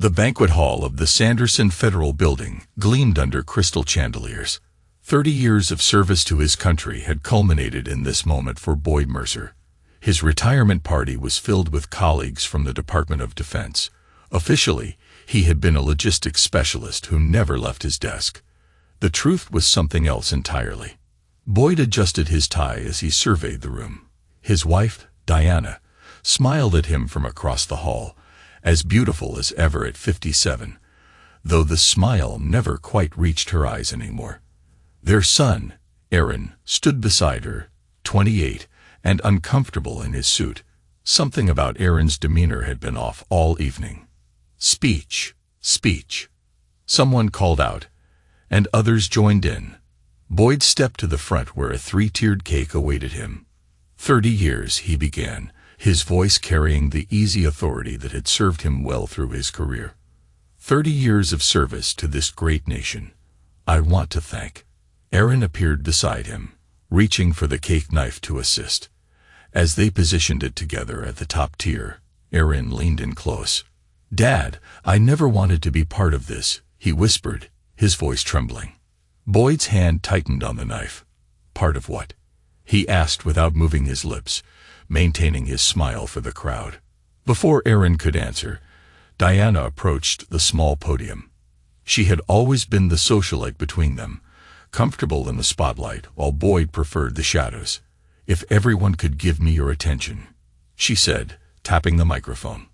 The banquet hall of the Sanderson Federal Building gleamed under crystal chandeliers. 30 years of service to his country had culminated in this moment for Boyd Mercer. His retirement party was filled with colleagues from the Department of Defense. Officially, he had been a logistics specialist who never left his desk. The truth was something else entirely. Boyd adjusted his tie as he surveyed the room. His wife, Diana, smiled at him from across the hall, as beautiful as ever at 57, though the smile never quite reached her eyes anymore. Their son, Aaron, stood beside her, 28, and uncomfortable in his suit. Something about Aaron's demeanor had been off all evening. Speech, speech. Someone called out, and others joined in. Boyd stepped to the front where a 3-tiered cake awaited him. 30 years, he began, his voice carrying the easy authority that had served him well through his career. 30 years of service to this great nation. I want to thank. Aaron appeared beside him, reaching for the cake knife to assist. As they positioned it together at the top tier, Aaron leaned in close. "Dad, I never wanted to be part of this," he whispered, his voice trembling. Boyd's hand tightened on the knife. "Part of what?" he asked without moving his lips, maintaining his smile for the crowd. Before Aaron could answer, Diana approached the small podium. She had always been the socialite between them, comfortable in the spotlight while Boyd preferred the shadows. "If everyone could give me your attention," she said, tapping the microphone.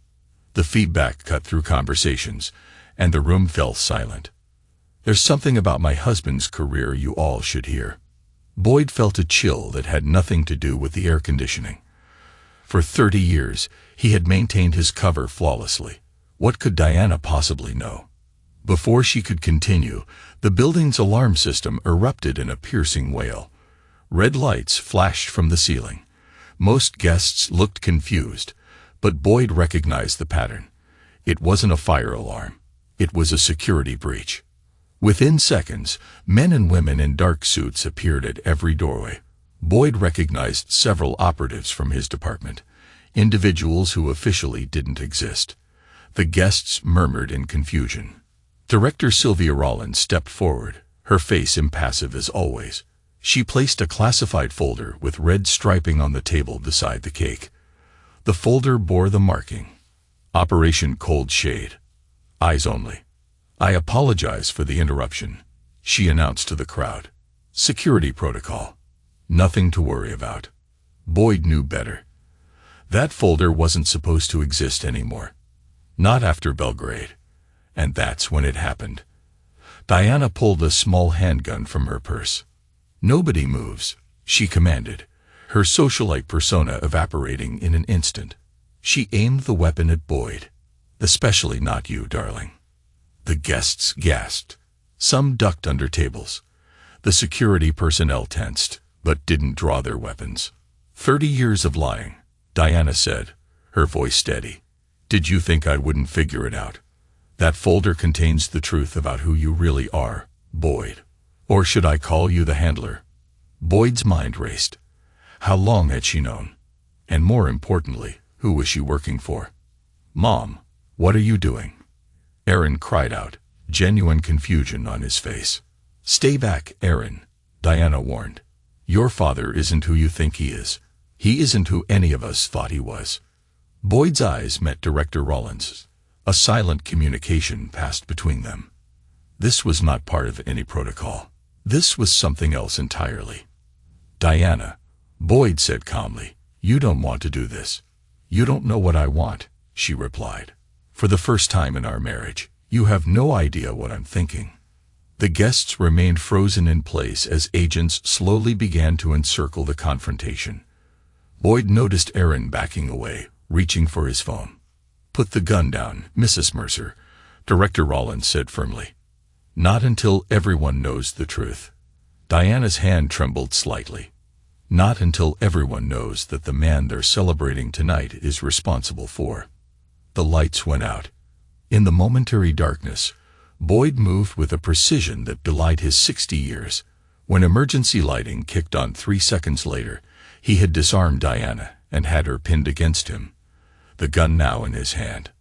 The feedback cut through conversations, and the room fell silent. "There's something about my husband's career you all should hear." Boyd felt a chill that had nothing to do with the air conditioning. For 30 years, he had maintained his cover flawlessly. What could Diana possibly know? Before she could continue, the building's alarm system erupted in a piercing wail. Red lights flashed from the ceiling. Most guests looked confused, but Boyd recognized the pattern. It wasn't a fire alarm. It was a security breach. Within seconds, men and women in dark suits appeared at every doorway. Boyd recognized several operatives from his department, individuals who officially didn't exist. The guests murmured in confusion. Director Sylvia Rollins stepped forward, her face impassive as always. She placed a classified folder with red striping on the table beside the cake. The folder bore the marking, Operation Cold Shade. Eyes only. "I apologize for the interruption," she announced to the crowd. "Security protocol. Nothing to worry about." Boyd knew better. That folder wasn't supposed to exist anymore. Not after Belgrade. And that's when it happened. Diana pulled a small handgun from her purse. "Nobody moves," she commanded, her socialite persona evaporating in an instant. She aimed the weapon at Boyd. "Especially not you, darling." The guests gasped. Some ducked under tables. The security personnel tensed, but didn't draw their weapons. 30 years of lying," Diana said, her voice steady. "Did you think I wouldn't figure it out? That folder contains the truth about who you really are, Boyd. Or should I call you the handler?" Boyd's mind raced. How long had she known? And more importantly, who was she working for? "Mom, what are you doing?" Aaron cried out, genuine confusion on his face. "Stay back, Aaron," Diana warned. "Your father isn't who you think he is. He isn't who any of us thought he was." Boyd's eyes met Director Rollins'. A silent communication passed between them. This was not part of any protocol. This was something else entirely. "Diana," Boyd said calmly, "you don't want to do this." "You don't know what I want," she replied. "For the first time in our marriage, you have no idea what I'm thinking." The guests remained frozen in place as agents slowly began to encircle the confrontation. Boyd noticed Aaron backing away, reaching for his phone. "Put the gun down, Mrs. Mercer," Director Rollins said firmly. "Not until everyone knows the truth." Diana's hand trembled slightly. "Not until everyone knows that the man they're celebrating tonight is responsible for." The lights went out. In the momentary darkness, Boyd moved with a precision that belied his 60 years. When emergency lighting kicked on 3 seconds later, he had disarmed Diana and had her pinned against him, the gun now in his hand.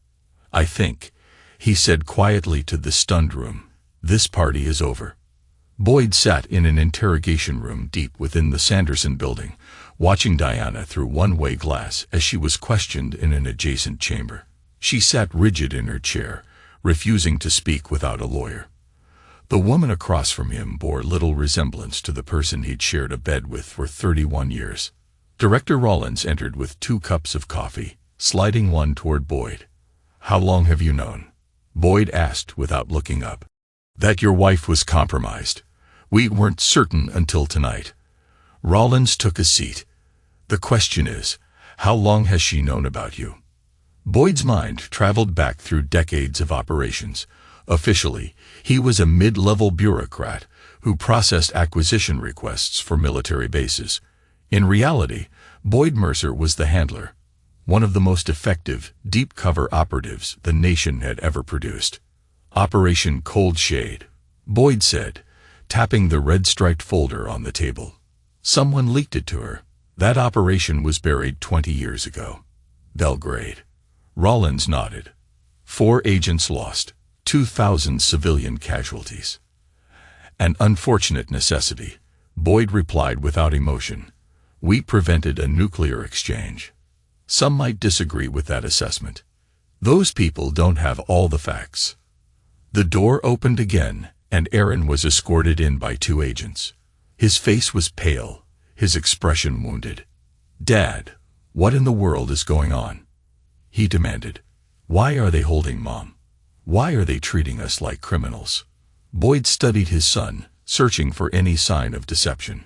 "I think," he said quietly to the stunned room. "This party is over." Boyd sat in an interrogation room deep within the Sanderson building, watching Diana through one-way glass as she was questioned in an adjacent chamber. She sat rigid in her chair, refusing to speak without a lawyer. The woman across from him bore little resemblance to the person he'd shared a bed with for 31 years. Director Rollins entered with 2 cups of coffee, sliding one toward Boyd. "How long have you known?" Boyd asked without looking up. "That your wife was compromised. We weren't certain until tonight." Rollins took a seat. "The question is, how long has she known about you?" Boyd's mind traveled back through decades of operations. Officially, he was a mid-level bureaucrat who processed acquisition requests for military bases. In reality, Boyd Mercer was the handler, one of the most effective, deep-cover operatives the nation had ever produced. "Operation Cold Shade," Boyd said, tapping the red-striped folder on the table. "Someone leaked it to her. That operation was buried 20 years ago." "Belgrade." Rollins nodded. 4 agents lost, 2,000 civilian casualties. "An unfortunate necessity," Boyd replied without emotion. "We prevented a nuclear exchange." Some might disagree with that assessment. Those people don't have all the facts. The door opened again, and Aaron was escorted in by 2 agents. His face was pale, his expression wounded. "Dad, what in the world is going on?" he demanded. "Why are they holding Mom? Why are they treating us like criminals?" Boyd studied his son, searching for any sign of deception.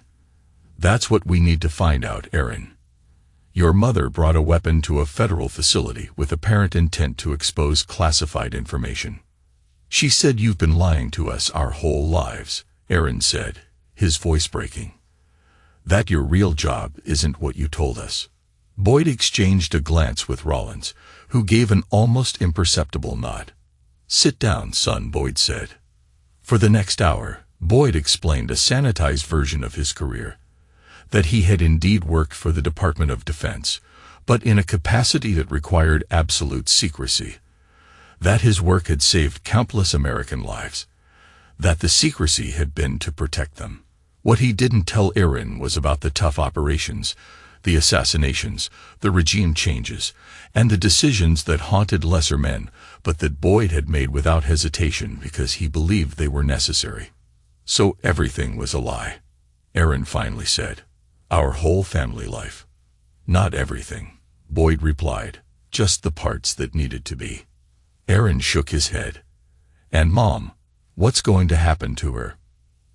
"That's what we need to find out, Aaron. Your mother brought a weapon to a federal facility with apparent intent to expose classified information. She said you've been lying to us our whole lives," Aaron said, his voice breaking. "That your real job isn't what you told us." Boyd exchanged a glance with Rollins, who gave an almost imperceptible nod. "Sit down, son," Boyd said. For the next hour, Boyd explained a sanitized version of his career. That he had indeed worked for the Department of Defense, but in a capacity that required absolute secrecy. That his work had saved countless American lives. That the secrecy had been to protect them. What he didn't tell Aaron was about the tough operations, the assassinations, the regime changes, and the decisions that haunted lesser men, but that Boyd had made without hesitation because he believed they were necessary. "So everything was a lie," Aaron finally said. "Our whole family life." "Not everything," Boyd replied, "just the parts that needed to be." Aaron shook his head. "And Mom, what's going to happen to her?"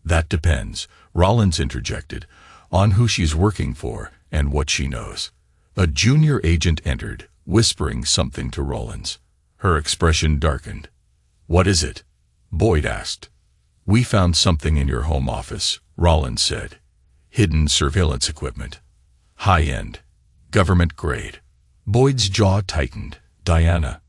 "That depends," Rollins interjected, "on who she's working for and what she knows." A junior agent entered, whispering something to Rollins. Her expression darkened. "What is it?" Boyd asked. "We found something in your home office," Rollins said. "Hidden surveillance equipment. High-end. Government grade." Boyd's jaw tightened. "Diana?"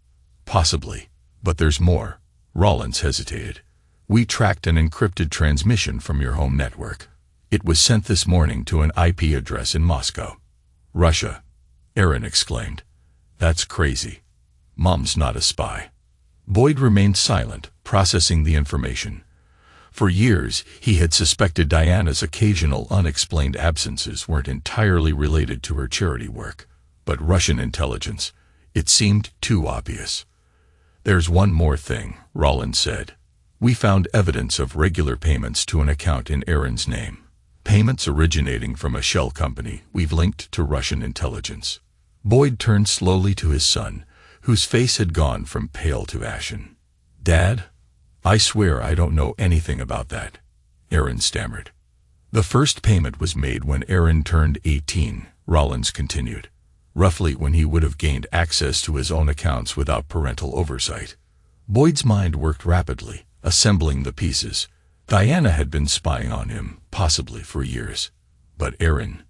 "Possibly. But there's more." Rollins hesitated. "We tracked an encrypted transmission from your home network. It was sent this morning to an IP address in Moscow." "Russia," Aaron exclaimed. "That's crazy. Mom's not a spy." Boyd remained silent, processing the information. For years, he had suspected Diana's occasional unexplained absences weren't entirely related to her charity work. But Russian intelligence, it seemed too obvious. "There's one more thing," Rollins said. "We found evidence of regular payments to an account in Aaron's name. Payments originating from a shell company we've linked to Russian intelligence." Boyd turned slowly to his son, whose face had gone from pale to ashen. "Dad? I swear I don't know anything about that," Aaron stammered. "The first payment was made when Aaron turned 18, Rollins continued, roughly when he would have gained access to his own accounts without parental oversight." Boyd's mind worked rapidly, assembling the pieces. Diana had been spying on him, possibly for years. But Aaron,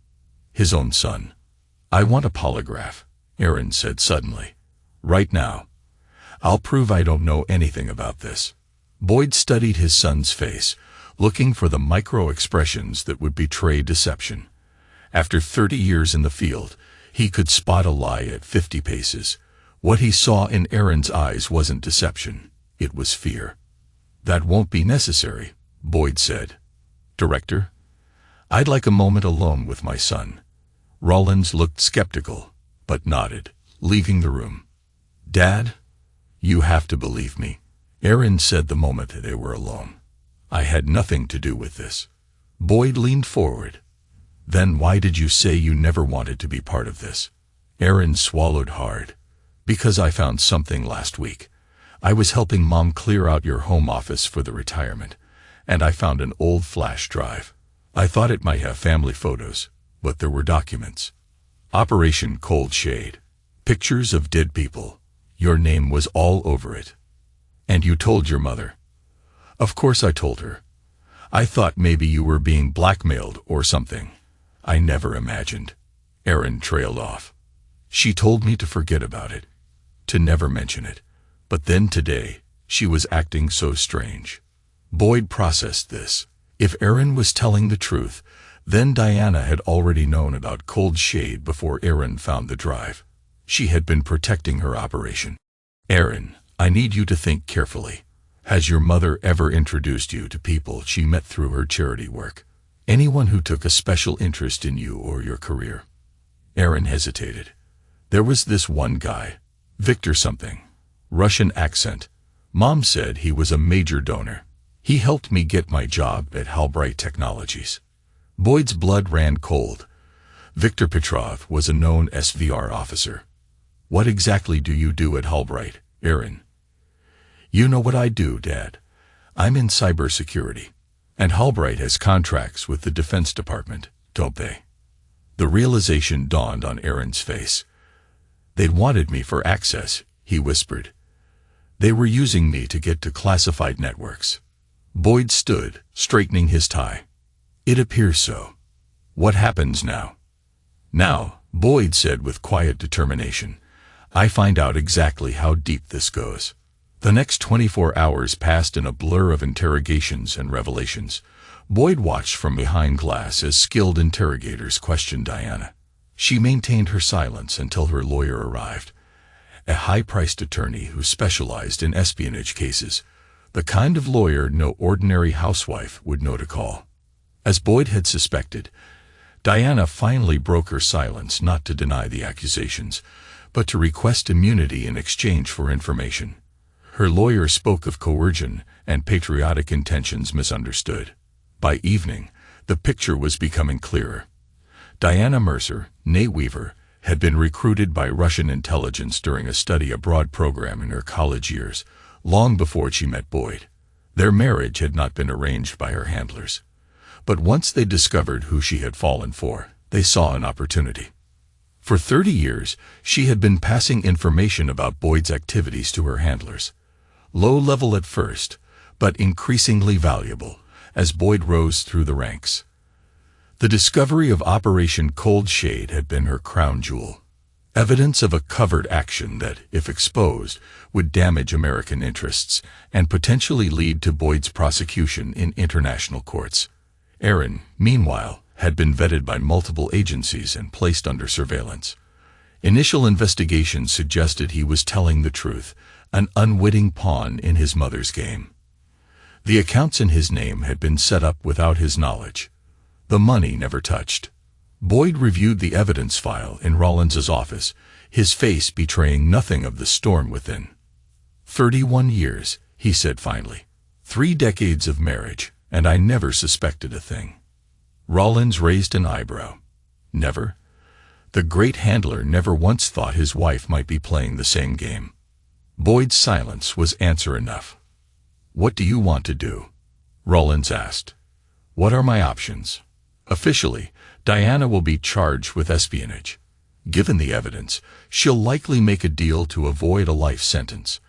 his own son. "I want a polygraph," Aaron said suddenly. "Right now. I'll prove I don't know anything about this." Boyd studied his son's face, looking for the micro-expressions that would betray deception. After 30 years in the field, he could spot a lie at 50 paces. What he saw in Aaron's eyes wasn't deception. It was fear. "That won't be necessary," Boyd said. "Director, I'd like a moment alone with my son." Rollins looked skeptical, but nodded, leaving the room. "Dad, you have to believe me," Aaron said the moment they were alone. "I had nothing to do with this." Boyd leaned forward. "Then why did you say you never wanted to be part of this?" Aaron swallowed hard. "Because I found something last week. I was helping Mom clear out your home office for the retirement, and I found an old flash drive. I thought it might have family photos, but there were documents. Operation Cold Shade. Pictures of dead people. Your name was all over it. And you told your mother." "Of course I told her. I thought maybe you were being blackmailed or something. I never imagined." Aaron trailed off. "She told me to forget about it, to never mention it. But then today, she was acting so strange." Boyd processed this. If Aaron was telling the truth, then Diana had already known about Cold Shade before Aaron found the drive. She had been protecting her operation. "Aaron, I need you to think carefully. Has your mother ever introduced you to people she met through her charity work? Anyone who took a special interest in you or your career?" Aaron hesitated. "There was this one guy, Victor something. Russian accent. Mom said he was a major donor. He helped me get my job at Heartbreak Technologies." Boyd's blood ran cold. Victor Petrov was a known SVR officer. "What exactly do you do at Heartbreak, Aaron?" "You know what I do, Dad. I'm in cybersecurity. And Heartbreak has contracts with the Defense Department, don't they?" The realization dawned on Aaron's face. "They'd wanted me for access," he whispered. "They were using me to get to classified networks." Boyd stood, straightening his tie. "It appears so. What happens now?" "Now," Boyd said with quiet determination, "I find out exactly how deep this goes." The next 24 hours passed in a blur of interrogations and revelations. Boyd watched from behind glass as skilled interrogators questioned Diana. She maintained her silence until her lawyer arrived, a high-priced attorney who specialized in espionage cases, the kind of lawyer no ordinary housewife would know to call. As Boyd had suspected, Diana finally broke her silence, not to deny the accusations, but to request immunity in exchange for information. Her lawyer spoke of coercion and patriotic intentions misunderstood. By evening, the picture was becoming clearer. Diana Mercer, née Weaver, had been recruited by Russian intelligence during a study abroad program in her college years, long before she met Boyd. Their marriage had not been arranged by her handlers. But once they discovered who she had fallen for, they saw an opportunity. For 30 years, she had been passing information about Boyd's activities to her handlers. Low level at first, but increasingly valuable, as Boyd rose through the ranks. The discovery of Operation Cold Shade had been her crown jewel. Evidence of a covert action that, if exposed, would damage American interests and potentially lead to Boyd's prosecution in international courts. Aaron, meanwhile, had been vetted by multiple agencies and placed under surveillance. Initial investigations suggested he was telling the truth, an unwitting pawn in his mother's game. The accounts in his name had been set up without his knowledge. The money never touched. Boyd reviewed the evidence file in Rollins's office, his face betraying nothing of the storm within. 31 years, he said finally. 3 decades of marriage, and I never suspected a thing. Rollins raised an eyebrow. Never? The great handler never once thought his wife might be playing the same game. Boyd's silence was answer enough. "What do you want to do?" Rollins asked. "What are my options?" Officially, Diana will be charged with espionage. Given the evidence, she'll likely make a deal to avoid a life sentence.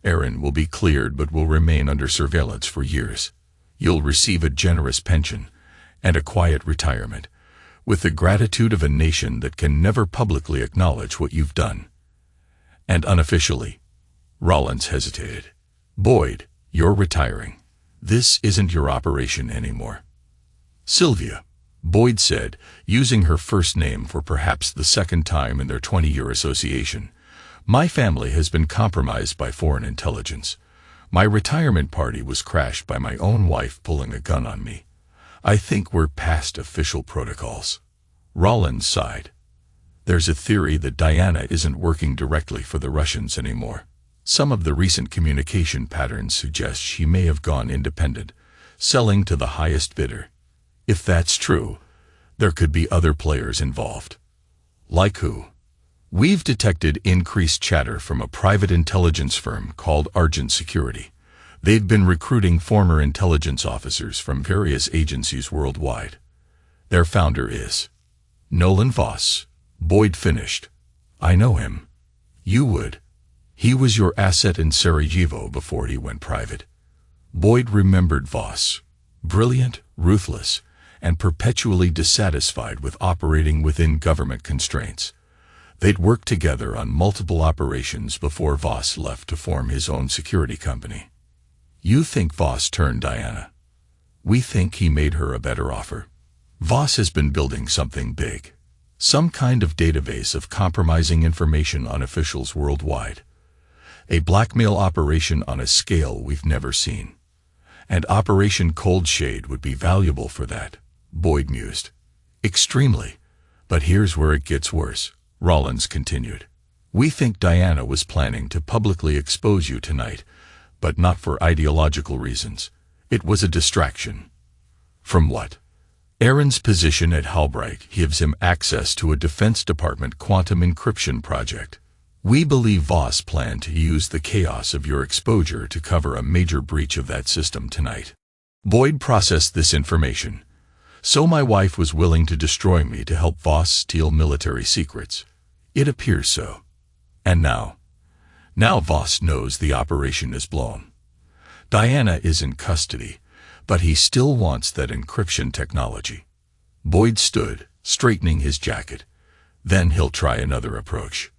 Aaron will be cleared but will remain under surveillance for years. You'll receive a generous pension and a quiet retirement, with the gratitude of a nation that can never publicly acknowledge what you've done. And unofficially, Rollins hesitated. "Boyd, you're retiring. This isn't your operation anymore." "Sylvia," Boyd said, using her first name for perhaps the second time in their 20-year association, "my family has been compromised by foreign intelligence. My retirement party was crashed by my own wife pulling a gun on me. I think we're past official protocols." Rollins sighed. "There's a theory that Diana isn't working directly for the Russians anymore. Some of the recent communication patterns suggest she may have gone independent, selling to the highest bidder. If that's true, there could be other players involved." "Like who?" "We've detected increased chatter from a private intelligence firm called Argent Security. They've been recruiting former intelligence officers from various agencies worldwide. Their founder is Nolan Voss." Boyd finished. "I know him." "You would. He was your asset in Sarajevo before he went private." Boyd remembered Voss. Brilliant, ruthless, and perpetually dissatisfied with operating within government constraints. They'd worked together on multiple operations before Voss left to form his own security company. "You think Voss turned Diana?" "We think he made her a better offer. Voss has been building something big. Some kind of database of compromising information on officials worldwide. A blackmail operation on a scale we've never seen. And Operation Cold Shade would be valuable for that," Boyd mused. "Extremely. But here's where it gets worse," Rollins continued. "We think Diana was planning to publicly expose you tonight, but not for ideological reasons. It was a distraction." "From what?" "Aaron's position at heartbreak gives him access to a Defense Department quantum encryption project. We believe Voss planned to use the chaos of your exposure to cover a major breach of that system tonight." Boyd processed this information. "So my wife was willing to destroy me to help Voss steal military secrets. It appears so. And now Voss knows the operation is blown. Diana is in custody, but he still wants that encryption technology." Boyd stood, straightening his jacket. "Then he'll try another approach."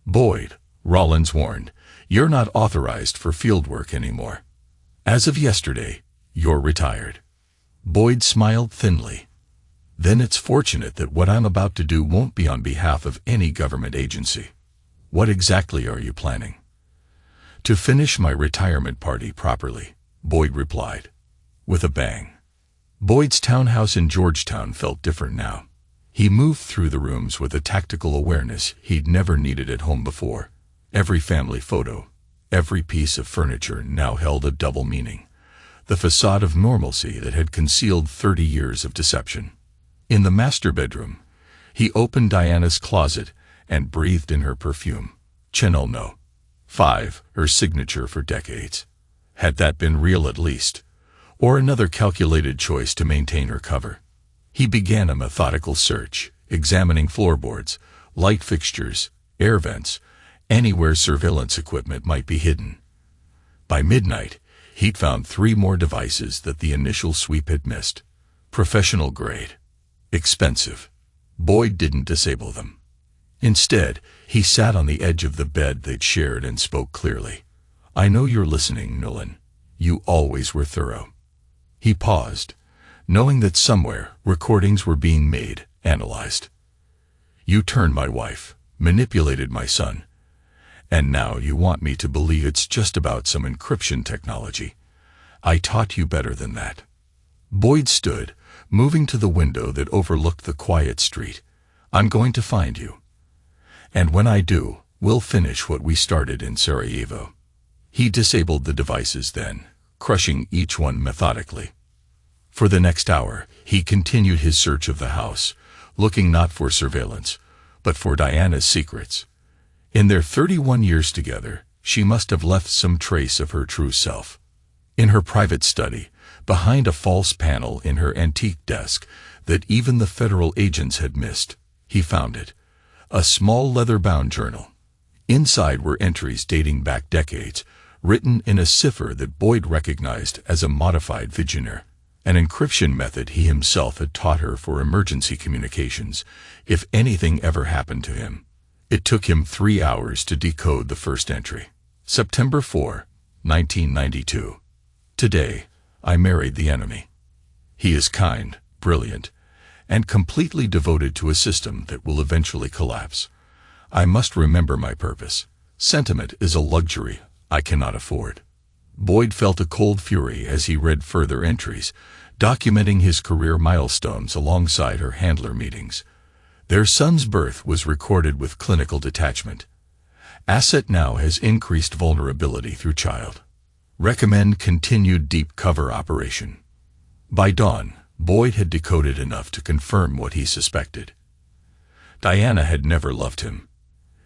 "Boyd," Rollins warned, "you're not authorized for fieldwork anymore. As of yesterday, you're retired." Boyd smiled thinly. "Then it's fortunate that what I'm about to do won't be on behalf of any government agency." "What exactly are you planning?" "To finish my retirement party properly," Boyd replied. With a bang. Boyd's townhouse in Georgetown felt different now. He moved through the rooms with a tactical awareness he'd never needed at home before. Every family photo, every piece of furniture now held a double meaning. The facade of normalcy that had concealed 30 years of deception. In the master bedroom, he opened Diana's closet and breathed in her perfume. Chanel No. 5, her signature for decades. Had that been real at least? Or another calculated choice to maintain her cover? He began a methodical search, examining floorboards, light fixtures, air vents, anywhere surveillance equipment might be hidden. By midnight, he'd found 3 more devices that the initial sweep had missed. Professional grade. Expensive. Boyd didn't disable them. Instead, he sat on the edge of the bed they'd shared and spoke clearly. "I know you're listening, Nolan. You always were thorough." He paused, knowing that somewhere recordings were being made, analyzed. "You turned my wife, manipulated my son, and now you want me to believe it's just about some encryption technology. I taught you better than that." Boyd stood, moving to the window that overlooked the quiet street. "I'm going to find you. And when I do, we'll finish what we started in Sarajevo." He disabled the devices then, crushing each one methodically. For the next hour, he continued his search of the house, looking not for surveillance, but for Diana's secrets. In their 31 years together, she must have left some trace of her true self. In her private study, behind a false panel in her antique desk that even the federal agents had missed, he found it. A small leather-bound journal. Inside were entries dating back decades, written in a cipher that Boyd recognized as a modified Vigenère, an encryption method he himself had taught her for emergency communications, if anything ever happened to him. It took him 3 hours to decode the first entry. September 4, 1992. Today, I married the enemy. He is kind, brilliant, and completely devoted to a system that will eventually collapse. I must remember my purpose. Sentiment is a luxury I cannot afford. Boyd felt a cold fury as he read further entries, documenting his career milestones alongside her handler meetings. Their son's birth was recorded with clinical detachment. Asset now has increased vulnerability through child. Recommend continued deep cover operation. By dawn, Boyd had decoded enough to confirm what he suspected. Diana had never loved him.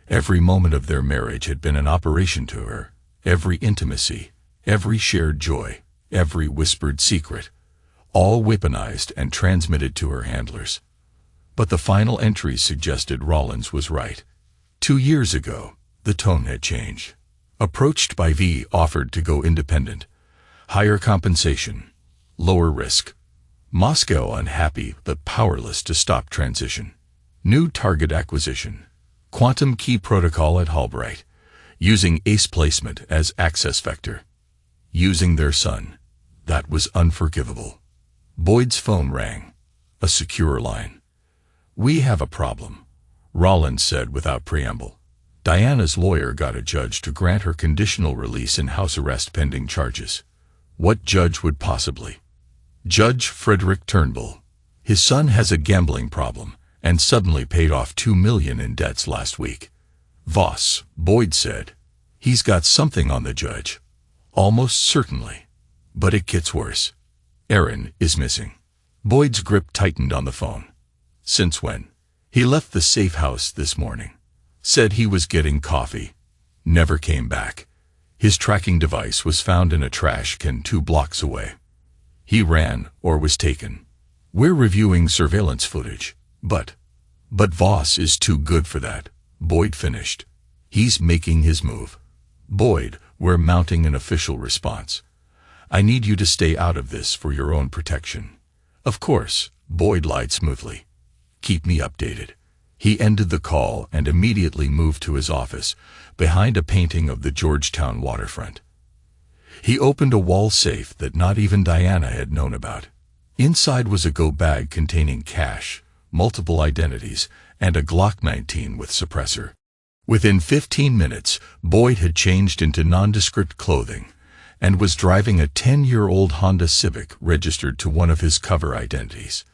Every moment of their marriage had been an operation to her. Every intimacy, every shared joy, every whispered secret, all weaponized and transmitted to her handlers. But the final entries suggested Rollins was right. 2 years ago, the tone had changed. Approached by V, offered to go independent. Higher compensation, lower risk. Moscow unhappy but powerless to stop transition. New target acquisition. Quantum key protocol at Heartbreak. Using ace placement as access vector. Using their son. That was unforgivable. Boyd's phone rang. A secure line. "We have a problem," Rollins said without preamble. Diana's lawyer got a judge to grant her conditional release in house arrest pending charges. What judge would possibly? Judge Frederick Turnbull. His son has a gambling problem and suddenly paid off $2 million in debts last week. Voss, Boyd said. He's got something on the judge. Almost certainly. But it gets worse. Aaron is missing. Boyd's grip tightened on the phone. Since when? He left the safe house this morning. Said he was getting coffee. Never came back. His tracking device was found in a trash can 2 blocks away. He ran or was taken. We're reviewing surveillance footage. But Voss is too good for that, Boyd finished. He's making his move. Boyd, we're mounting an official response. I need you to stay out of this for your own protection. Of course, Boyd lied smoothly. Keep me updated. He ended the call and immediately moved to his office, behind a painting of the Georgetown waterfront. He opened a wall safe that not even Diana had known about. Inside was a go bag containing cash, multiple identities, and a Glock 19 with suppressor. Within 15 minutes, Boyd had changed into nondescript clothing and was driving a 10-year-old Honda Civic registered to one of his cover identities.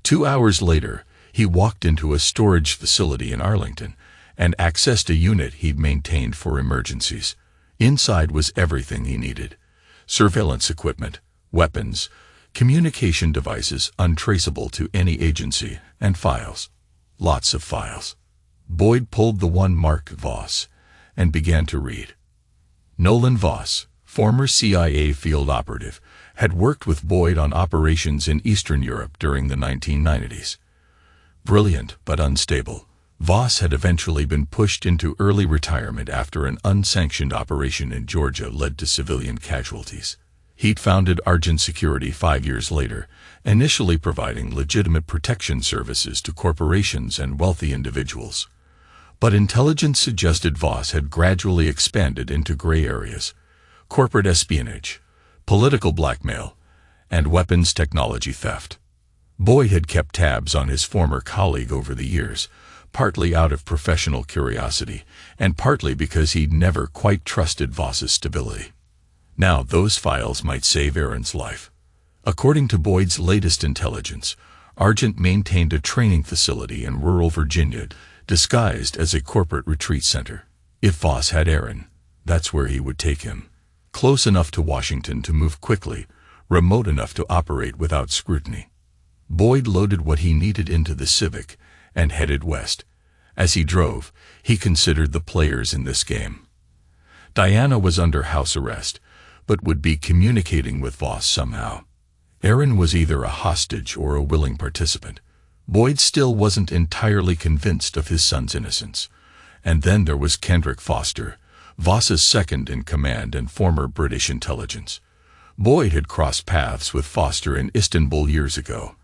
2 hours later, he walked into a storage facility in Arlington and accessed a unit he'd maintained for emergencies. Inside was everything he needed: surveillance equipment, weapons, communication devices untraceable to any agency, and files. Lots of files. Boyd pulled the one marked Voss and began to read. Nolan Voss, former CIA field operative, had worked with Boyd on operations in Eastern Europe during the 1990s. Brilliant but unstable, Voss had eventually been pushed into early retirement after an unsanctioned operation in Georgia led to civilian casualties. He'd founded Argent Security 5 years later, initially providing legitimate protection services to corporations and wealthy individuals. But intelligence suggested Voss had gradually expanded into gray areas: corporate espionage, political blackmail, and weapons technology theft. Boyd had kept tabs on his former colleague over the years, partly out of professional curiosity, and partly because he'd never quite trusted Voss's stability. Now those files might save Aaron's life. According to Boyd's latest intelligence, Argent maintained a training facility in rural Virginia, disguised as a corporate retreat center. If Voss had Aaron, that's where he would take him. Close enough to Washington to move quickly, remote enough to operate without scrutiny. Boyd loaded what he needed into the Civic and headed west. As he drove, he considered the players in this game. Diana was under house arrest, but would be communicating with Voss somehow. Aaron was either a hostage or a willing participant. Boyd still wasn't entirely convinced of his son's innocence. And then there was Kendrick Foster, Voss's second-in-command and former British intelligence. Boyd had crossed paths with Foster in Istanbul years ago,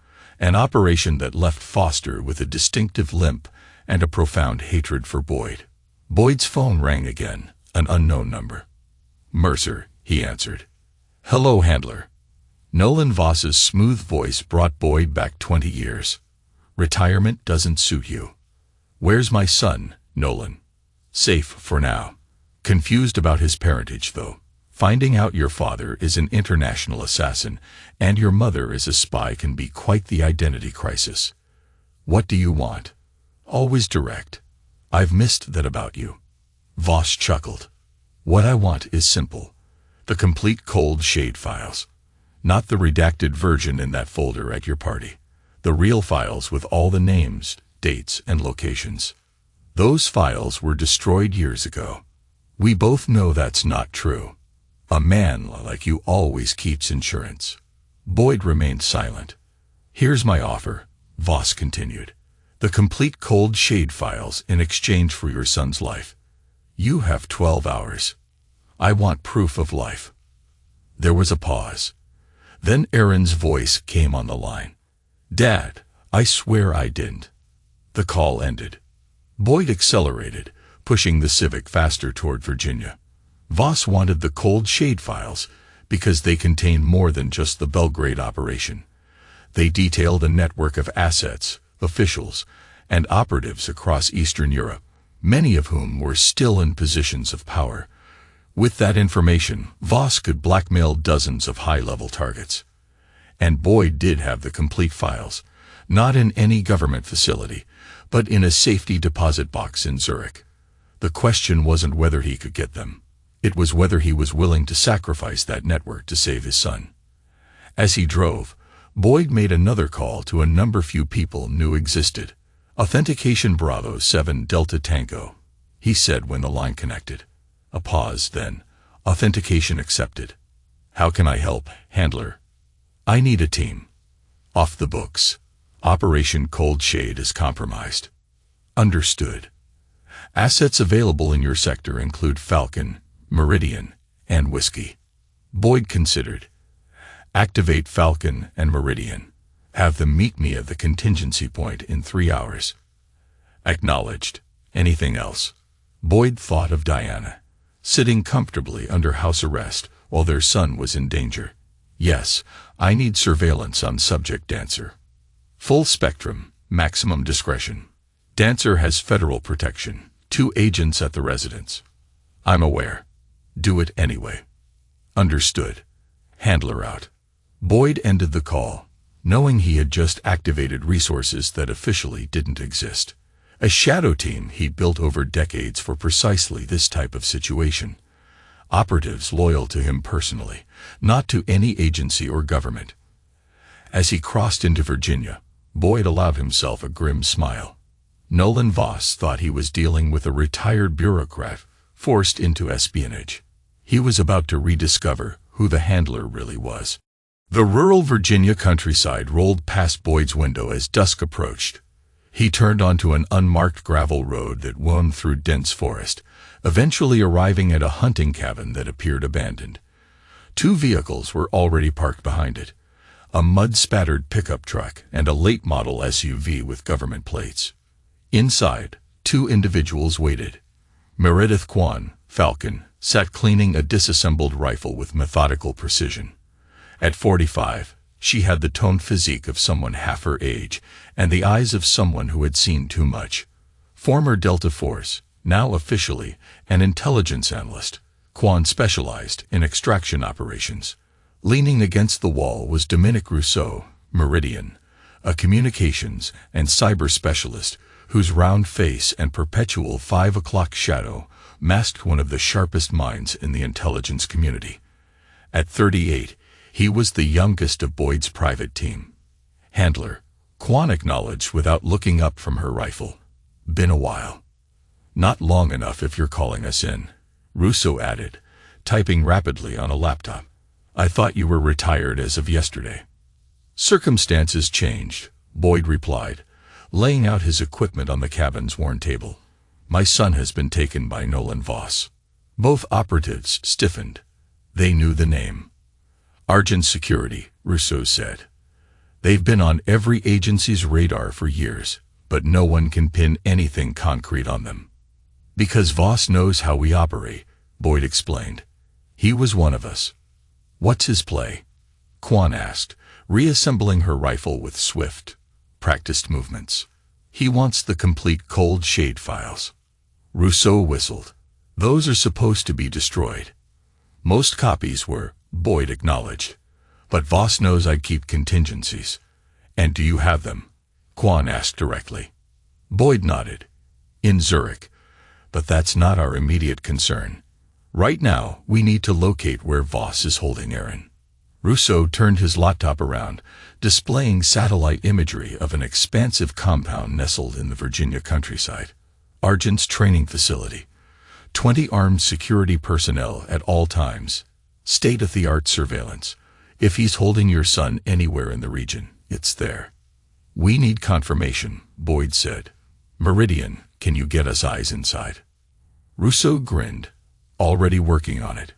an operation that left Foster with a distinctive limp and a profound hatred for Boyd. Boyd's phone rang again, an unknown number. "Mercer," he answered. "Hello, handler." Nolan Voss's smooth voice brought Boyd back 20 years. "Retirement doesn't suit you." "Where's my son, Nolan?" "Safe for now. Confused about his parentage, though. Finding out your father is an international assassin and your mother is a spy can be quite the identity crisis. What do you want? Always direct. I've missed that about you. Voss chuckled. What I want is simple. The complete cold shade files. Not the redacted version in that folder at your party. The real files with all the names, dates, and locations. Those files were destroyed years ago. We both know that's not true. A man like you always keeps insurance. Boyd remained silent. Here's my offer, Voss continued. The complete cold shade files in exchange for your son's life. You have 12 hours. I want proof of life. There was a pause. Then Aaron's voice came on the line. Dad, I swear I didn't. The call ended. Boyd accelerated, pushing the Civic faster toward Virginia. Voss wanted the cold shade files because they contained more than just the Belgrade operation. They detailed a network of assets, officials, and operatives across Eastern Europe, many of whom were still in positions of power. With that information, Voss could blackmail dozens of high-level targets. And Boyd did have the complete files, not in any government facility, but in a safety deposit box in Zurich. The question wasn't whether he could get them. It was whether he was willing to sacrifice that network to save his son. As he drove, Boyd made another call to a number few people knew existed. Authentication Bravo 7 Delta Tango, he said when the line connected. A pause, then. Authentication accepted. How can I help, handler? I need a team. Off the books. Operation Cold Shade is compromised. Understood. Assets available in your sector include Falcon, Meridian, and Whiskey. Boyd considered. Activate Falcon and Meridian. Have them meet me at the contingency point in 3 hours. Acknowledged. Anything else? Boyd thought of Diana, sitting comfortably under house arrest while their son was in danger. Yes, I need surveillance on subject Dancer. Full spectrum, maximum discretion. Dancer has federal protection, 2 agents at the residence. I'm aware. Do it anyway. Understood. Handler out. Boyd ended the call, knowing he had just activated resources that officially didn't exist. A shadow team he built over decades for precisely this type of situation. Operatives loyal to him personally, not to any agency or government. As he crossed into Virginia, Boyd allowed himself a grim smile. Nolan Voss thought he was dealing with a retired bureaucrat forced into espionage. He was about to rediscover who the handler really was. The rural Virginia countryside rolled past Boyd's window as dusk approached. He turned onto an unmarked gravel road that wound through dense forest, eventually arriving at a hunting cabin that appeared abandoned. 2 vehicles were already parked behind it, a mud-spattered pickup truck and a late-model SUV with government plates. Inside, 2 individuals waited. Meredith Kwan, Falcon, sat cleaning a disassembled rifle with methodical precision. At 45, she had the toned physique of someone half her age and the eyes of someone who had seen too much. Former Delta Force, now officially an intelligence analyst, Kwan specialized in extraction operations. Leaning against the wall was Dominique Rousseau, Meridian, a communications and cyber specialist whose round face and perpetual 5 o'clock shadow masked one of the sharpest minds in the intelligence community. At 38, he was the youngest of Boyd's private team. Handler, Kwan acknowledged without looking up from her rifle. Been a while. Not long enough if you're calling us in, Rousseau added, typing rapidly on a laptop. I thought you were retired as of yesterday. Circumstances changed, Boyd replied, laying out his equipment on the cabin's worn table. My son has been taken by Nolan Voss. Both operatives stiffened. They knew the name. Argent Security, Rousseau said. They've been on every agency's radar for years, but no one can pin anything concrete on them. Because Voss knows how we operate, Boyd explained. He was one of us. What's his play? Kwan asked, reassembling her rifle with swift, practiced movements. He wants the complete cold shade files. Rousseau whistled. Those are supposed to be destroyed. Most copies were, Boyd acknowledged. But Voss knows I'd keep contingencies. And do you have them? Quan asked directly. Boyd nodded. In Zurich. But that's not our immediate concern. Right now, we need to locate where Voss is holding Aaron. Rousseau turned his laptop around, displaying satellite imagery of an expansive compound nestled in the Virginia countryside. Argent's training facility. 20 armed security personnel at all times. State-of-the-art surveillance. If he's holding your son anywhere in the region, it's there. We need confirmation, Boyd said. Meridian, can you get us eyes inside? Rousseau grinned. Already working on it.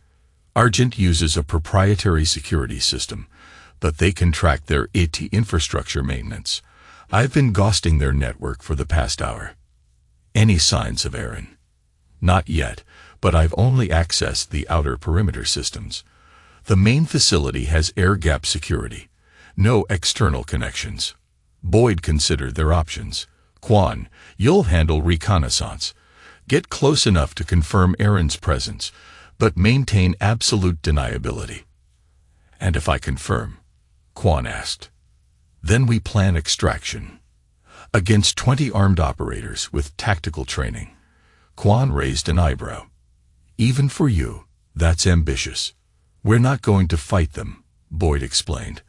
Argent uses a proprietary security system, but they can track their IT infrastructure maintenance. I've been ghosting their network for the past hour. Any signs of Aaron? Not yet, but I've only accessed the outer perimeter systems. The main facility has air-gap security. No external connections. Boyd considered their options. Quan, you'll handle reconnaissance. Get close enough to confirm Aaron's presence, but maintain absolute deniability. And if I confirm? Quan asked. Then we plan extraction. Against 20 armed operators with tactical training. Quan raised an eyebrow. Even for you, that's ambitious. We're not going to fight them, Boyd explained.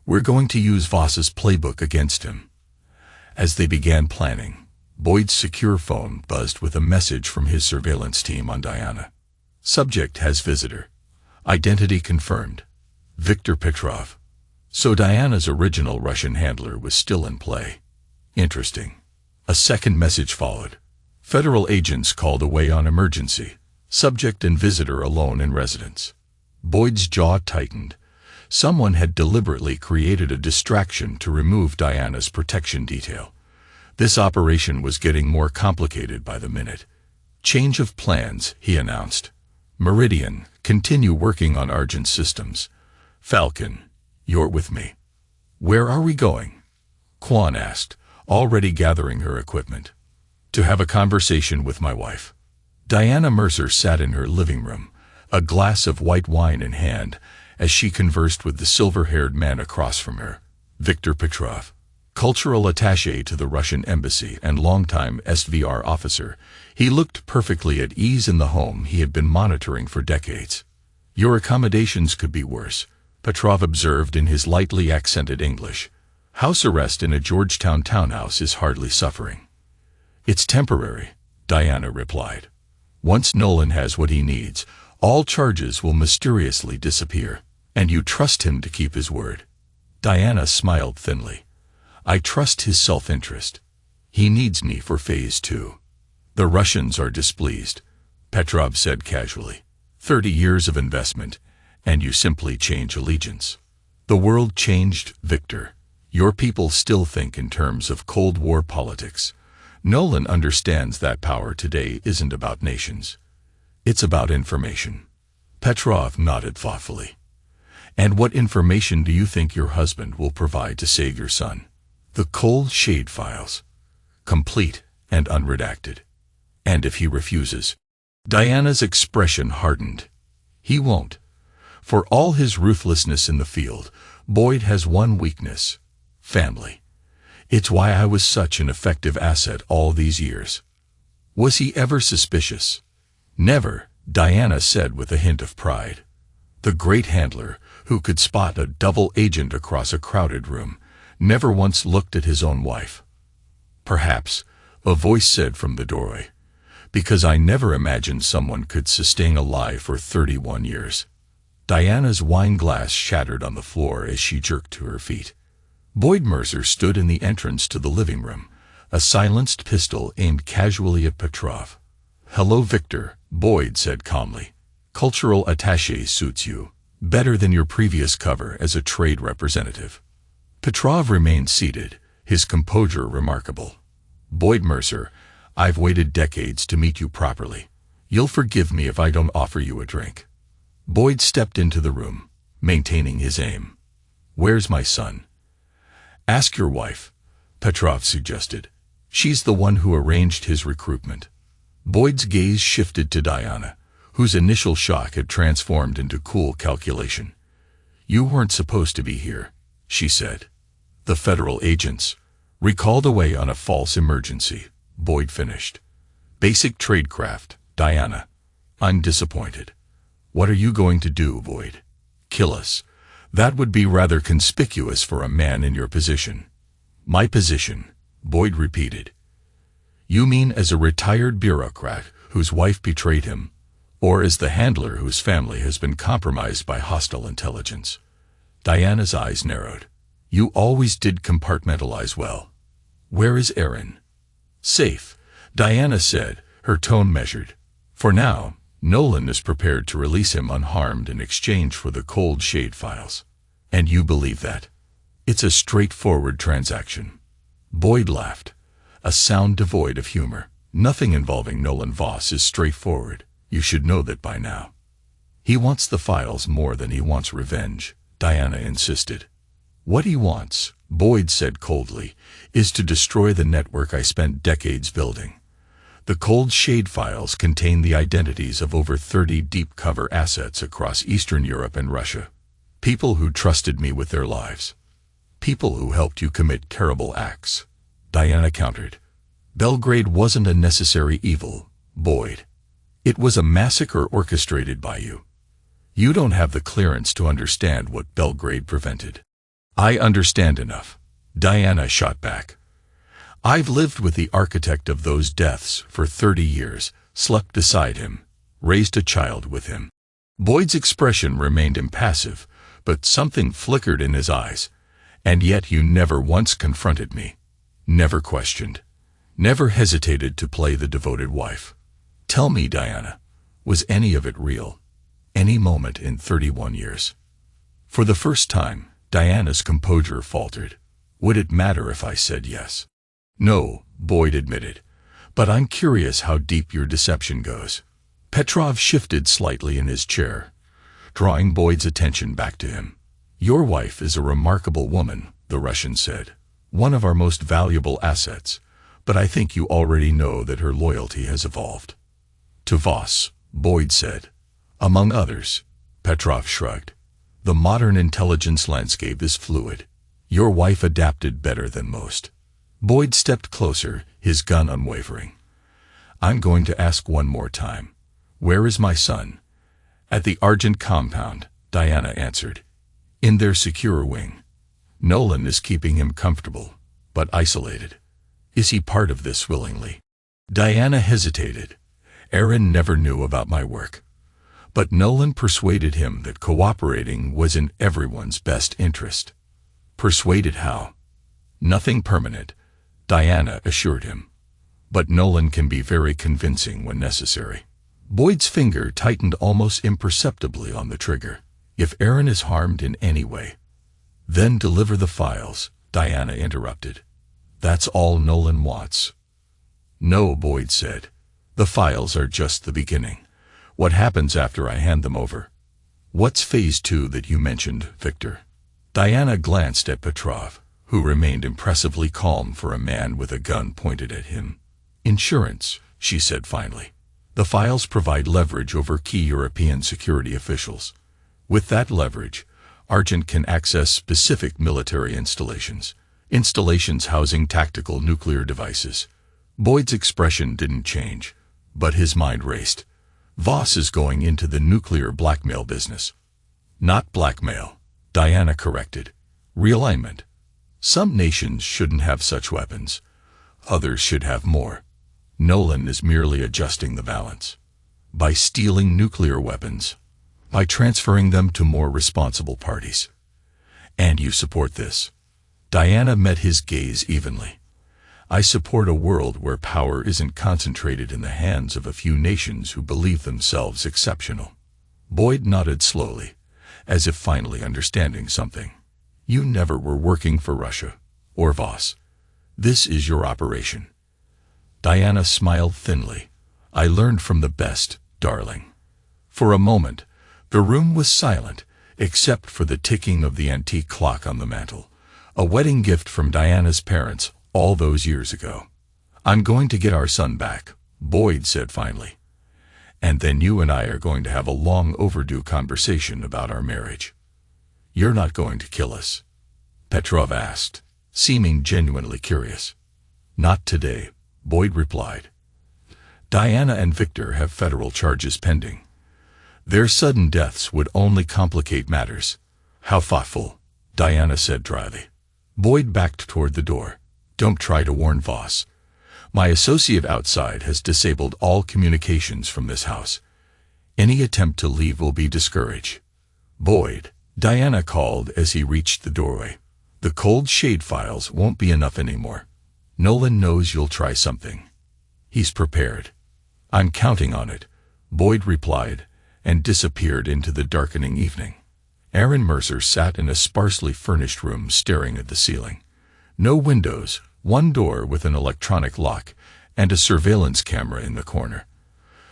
We're going to use Voss's playbook against him. As they began planning, Boyd's secure phone buzzed with a message from his surveillance team on Diana. Subject has visitor. Identity confirmed. Viktor Petrov. So Diana's original Russian handler was still in play. Interesting. A second message followed. Federal agents called away on emergency. Subject and visitor alone in residence. Boyd's jaw tightened. Someone had deliberately created a distraction to remove Diana's protection detail. This operation was getting more complicated by the minute. Change of plans, he announced. Meridian, continue working on Argent systems. Falcon, you're with me. Where are we going? Quan asked, already gathering her equipment. To have a conversation with my wife. Diana Mercer sat in her living room, a glass of white wine in hand, as she conversed with the silver-haired man across from her, Viktor Petrov, cultural attaché to the Russian embassy and longtime SVR officer. He looked perfectly at ease in the home he had been monitoring for decades. Your accommodations could be worse, Petrov observed in his lightly accented English. House arrest in a Georgetown townhouse is hardly suffering. It's temporary, Diana replied. Once Nolan has what he needs, all charges will mysteriously disappear, and you trust him to keep his word. Diana smiled thinly. I trust his self-interest. He needs me for phase 2. The Russians are displeased, Petrov said casually. 30 years of investment, and you simply change allegiance. The world changed, Victor. Your people still think in terms of Cold War politics. Nolan understands that power today isn't about nations. It's about information. Petrov nodded thoughtfully. And what information do you think your husband will provide to save your son? The cold shade files. Complete and unredacted. And if he refuses? Diana's expression hardened. He won't. For all his ruthlessness in the field, Boyd has one weakness. Family. It's why I was such an effective asset all these years. Was he ever suspicious? Never, Diana said with a hint of pride. The great handler, who could spot a double agent across a crowded room, never once looked at his own wife. Perhaps, a voice said from the doorway, because I never imagined someone could sustain a lie for 31 years. Diana's wine glass shattered on the floor as she jerked to her feet. Boyd Mercer stood in the entrance to the living room, a silenced pistol aimed casually at Petrov. Hello, Victor, Boyd said calmly. Cultural attaché suits you better than your previous cover as a trade representative. Petrov remained seated, his composure remarkable. Boyd Mercer, I've waited decades to meet you properly. You'll forgive me if I don't offer you a drink. Boyd stepped into the room, maintaining his aim. Where's my son? Ask your wife, Petrov suggested. She's the one who arranged his recruitment. Boyd's gaze shifted to Diana, whose initial shock had transformed into cool calculation. "You weren't supposed to be here," she said. "The federal agents recalled away on a false emergency," Boyd finished. "Basic tradecraft, Diana. I'm disappointed." "What are you going to do, Boyd? Kill us? That would be rather conspicuous for a man in your position." "My position," Boyd repeated. "You mean as a retired bureaucrat whose wife betrayed him, or as the handler whose family has been compromised by hostile intelligence?" Diana's eyes narrowed. "You always did compartmentalize well. Where is Aaron?" "Safe," Diana said, her tone measured. "For now, Nolan is prepared to release him unharmed in exchange for the cold shade files." "And you believe that?" "It's a straightforward transaction." Boyd laughed, a sound devoid of humor. "Nothing involving Nolan Voss is straightforward. You should know that by now." "He wants the files more than he wants revenge," Diana insisted. "What he wants," Boyd said coldly, "is to destroy the network I spent decades building. The cold shade files contain the identities of over 30 deep cover assets across Eastern Europe and Russia. People who trusted me with their lives. People who helped you commit terrible acts," Diana countered. "Belgrade wasn't a necessary evil, Boyd. It was a massacre orchestrated by you. You don't have the clearance to understand what Belgrade prevented." "I understand enough," Diana shot back. "I've lived with the architect of those deaths for 30 years, slept beside him, raised a child with him." Boyd's expression remained impassive, but something flickered in his eyes. "And yet you never once confronted me, never questioned, never hesitated to play the devoted wife. Tell me, Diana, was any of it real? Any moment in 31 years?" For the first time, Diana's composure faltered. "Would it matter if I said yes?" "No," Boyd admitted, "but I'm curious how deep your deception goes." Petrov shifted slightly in his chair, drawing Boyd's attention back to him. "Your wife is a remarkable woman," the Russian said. "One of our most valuable assets, but I think you already know that her loyalty has evolved." "To Voss," Boyd said. "Among others." Petrov shrugged. "The modern intelligence landscape is fluid. Your wife adapted better than most." Boyd stepped closer, his gun unwavering. "I'm going to ask one more time. Where is my son?" "At the Argent compound," Diana answered. "In their secure wing. Nolan is keeping him comfortable, but isolated." "Is he part of this willingly?" Diana hesitated. "Aaron never knew about my work. But Nolan persuaded him that cooperating was in everyone's best interest." "Persuaded how?" "Nothing permanent," Diana assured him. "But Nolan can be very convincing when necessary." Boyd's finger tightened almost imperceptibly on the trigger. "If Aaron is harmed in any way, then deliver the files," Diana interrupted. "That's all Nolan wants." "No," Boyd said. "The files are just the beginning. What happens after I hand them over?" "What's phase 2 that you mentioned, Victor?" Diana glanced at Petrov, who remained impressively calm for a man with a gun pointed at him. "Insurance," she said finally. "The files provide leverage over key European security officials. With that leverage, Argent can access specific military installations housing tactical nuclear devices." Boyd's expression didn't change, but his mind raced. "Voss is going into the nuclear blackmail business." "Not blackmail," Diana corrected. "Realignment. Some nations shouldn't have such weapons. Others should have more. Nolan is merely adjusting the balance. By stealing nuclear weapons. By transferring them to more responsible parties." "And you support this?" Diana met his gaze evenly. "I support a world where power isn't concentrated in the hands of a few nations who believe themselves exceptional." Boyd nodded slowly, as if finally understanding something. "You never were working for Russia, or Voss. This is your operation." Diana smiled thinly. "I learned from the best, darling." For a moment, the room was silent, except for the ticking of the antique clock on the mantel, a wedding gift from Diana's parents all those years ago. "I'm going to get our son back," Boyd said finally. And then you and I are going to have a long overdue conversation about our marriage. You're not going to kill us?" Petrov asked, seeming genuinely curious. "Not today," Boyd replied. "Diana and Victor have federal charges pending. Their sudden deaths would only complicate matters." "How thoughtful," Diana said dryly. Boyd backed toward the door. "Don't try to warn Voss. My associate outside has disabled all communications from this house. Any attempt to leave will be discouraged." "Boyd," Diana called as he reached the doorway, "the cold shade files won't be enough anymore. Nolan knows you'll try something. He's prepared." "I'm counting on it," Boyd replied, and disappeared into the darkening evening. Aaron Mercer sat in a sparsely furnished room staring at the ceiling. No windows, one door with an electronic lock, and a surveillance camera in the corner.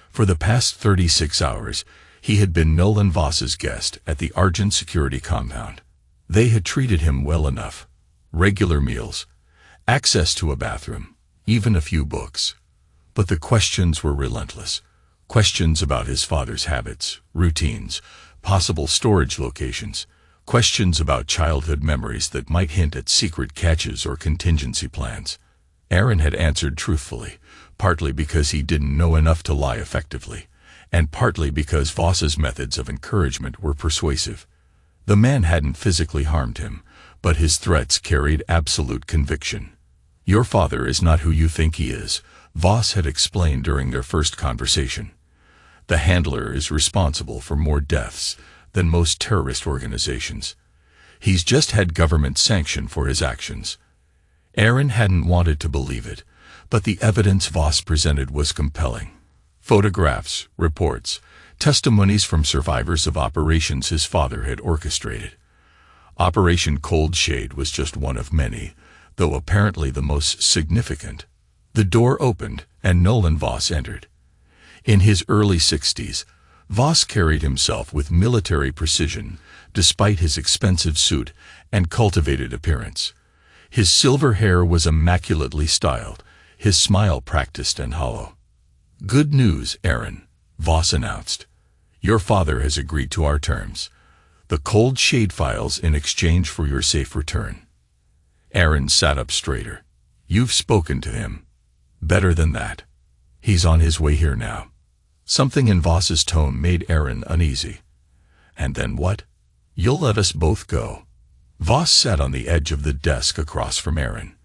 For the past 36 hours, he had been Nolan Voss's guest at the Argent Security compound. They had treated him well enough. Regular meals, access to a bathroom, even a few books. But the questions were relentless. Questions about his father's habits, routines, possible storage locations. Questions about childhood memories that might hint at secret catches or contingency plans. Aaron had answered truthfully, partly because he didn't know enough to lie effectively, and partly because Voss's methods of encouragement were persuasive. The man hadn't physically harmed him, but his threats carried absolute conviction. "Your father is not who you think he is," Voss had explained during their first conversation. "The handler is responsible for more deaths than most terrorist organizations. He's just had government sanction for his actions." Aaron hadn't wanted to believe it, but the evidence Voss presented was compelling. Photographs, reports, testimonies from survivors of operations his father had orchestrated. Operation Cold Shade was just one of many, though apparently the most significant. The door opened, and Nolan Voss entered. In his early 60s, Voss carried himself with military precision, despite his expensive suit and cultivated appearance. His silver hair was immaculately styled, his smile practiced and hollow. "Good news, Aaron," Voss announced. "Your father has agreed to our terms. The Cold Shade files in exchange for your safe return." Aaron sat up straighter. "You've spoken to him." "Better than that. He's on his way here now." Something in Voss's tone made Aaron uneasy. "And then what? You'll let us both go?" Voss sat on the edge of the desk across from Aaron.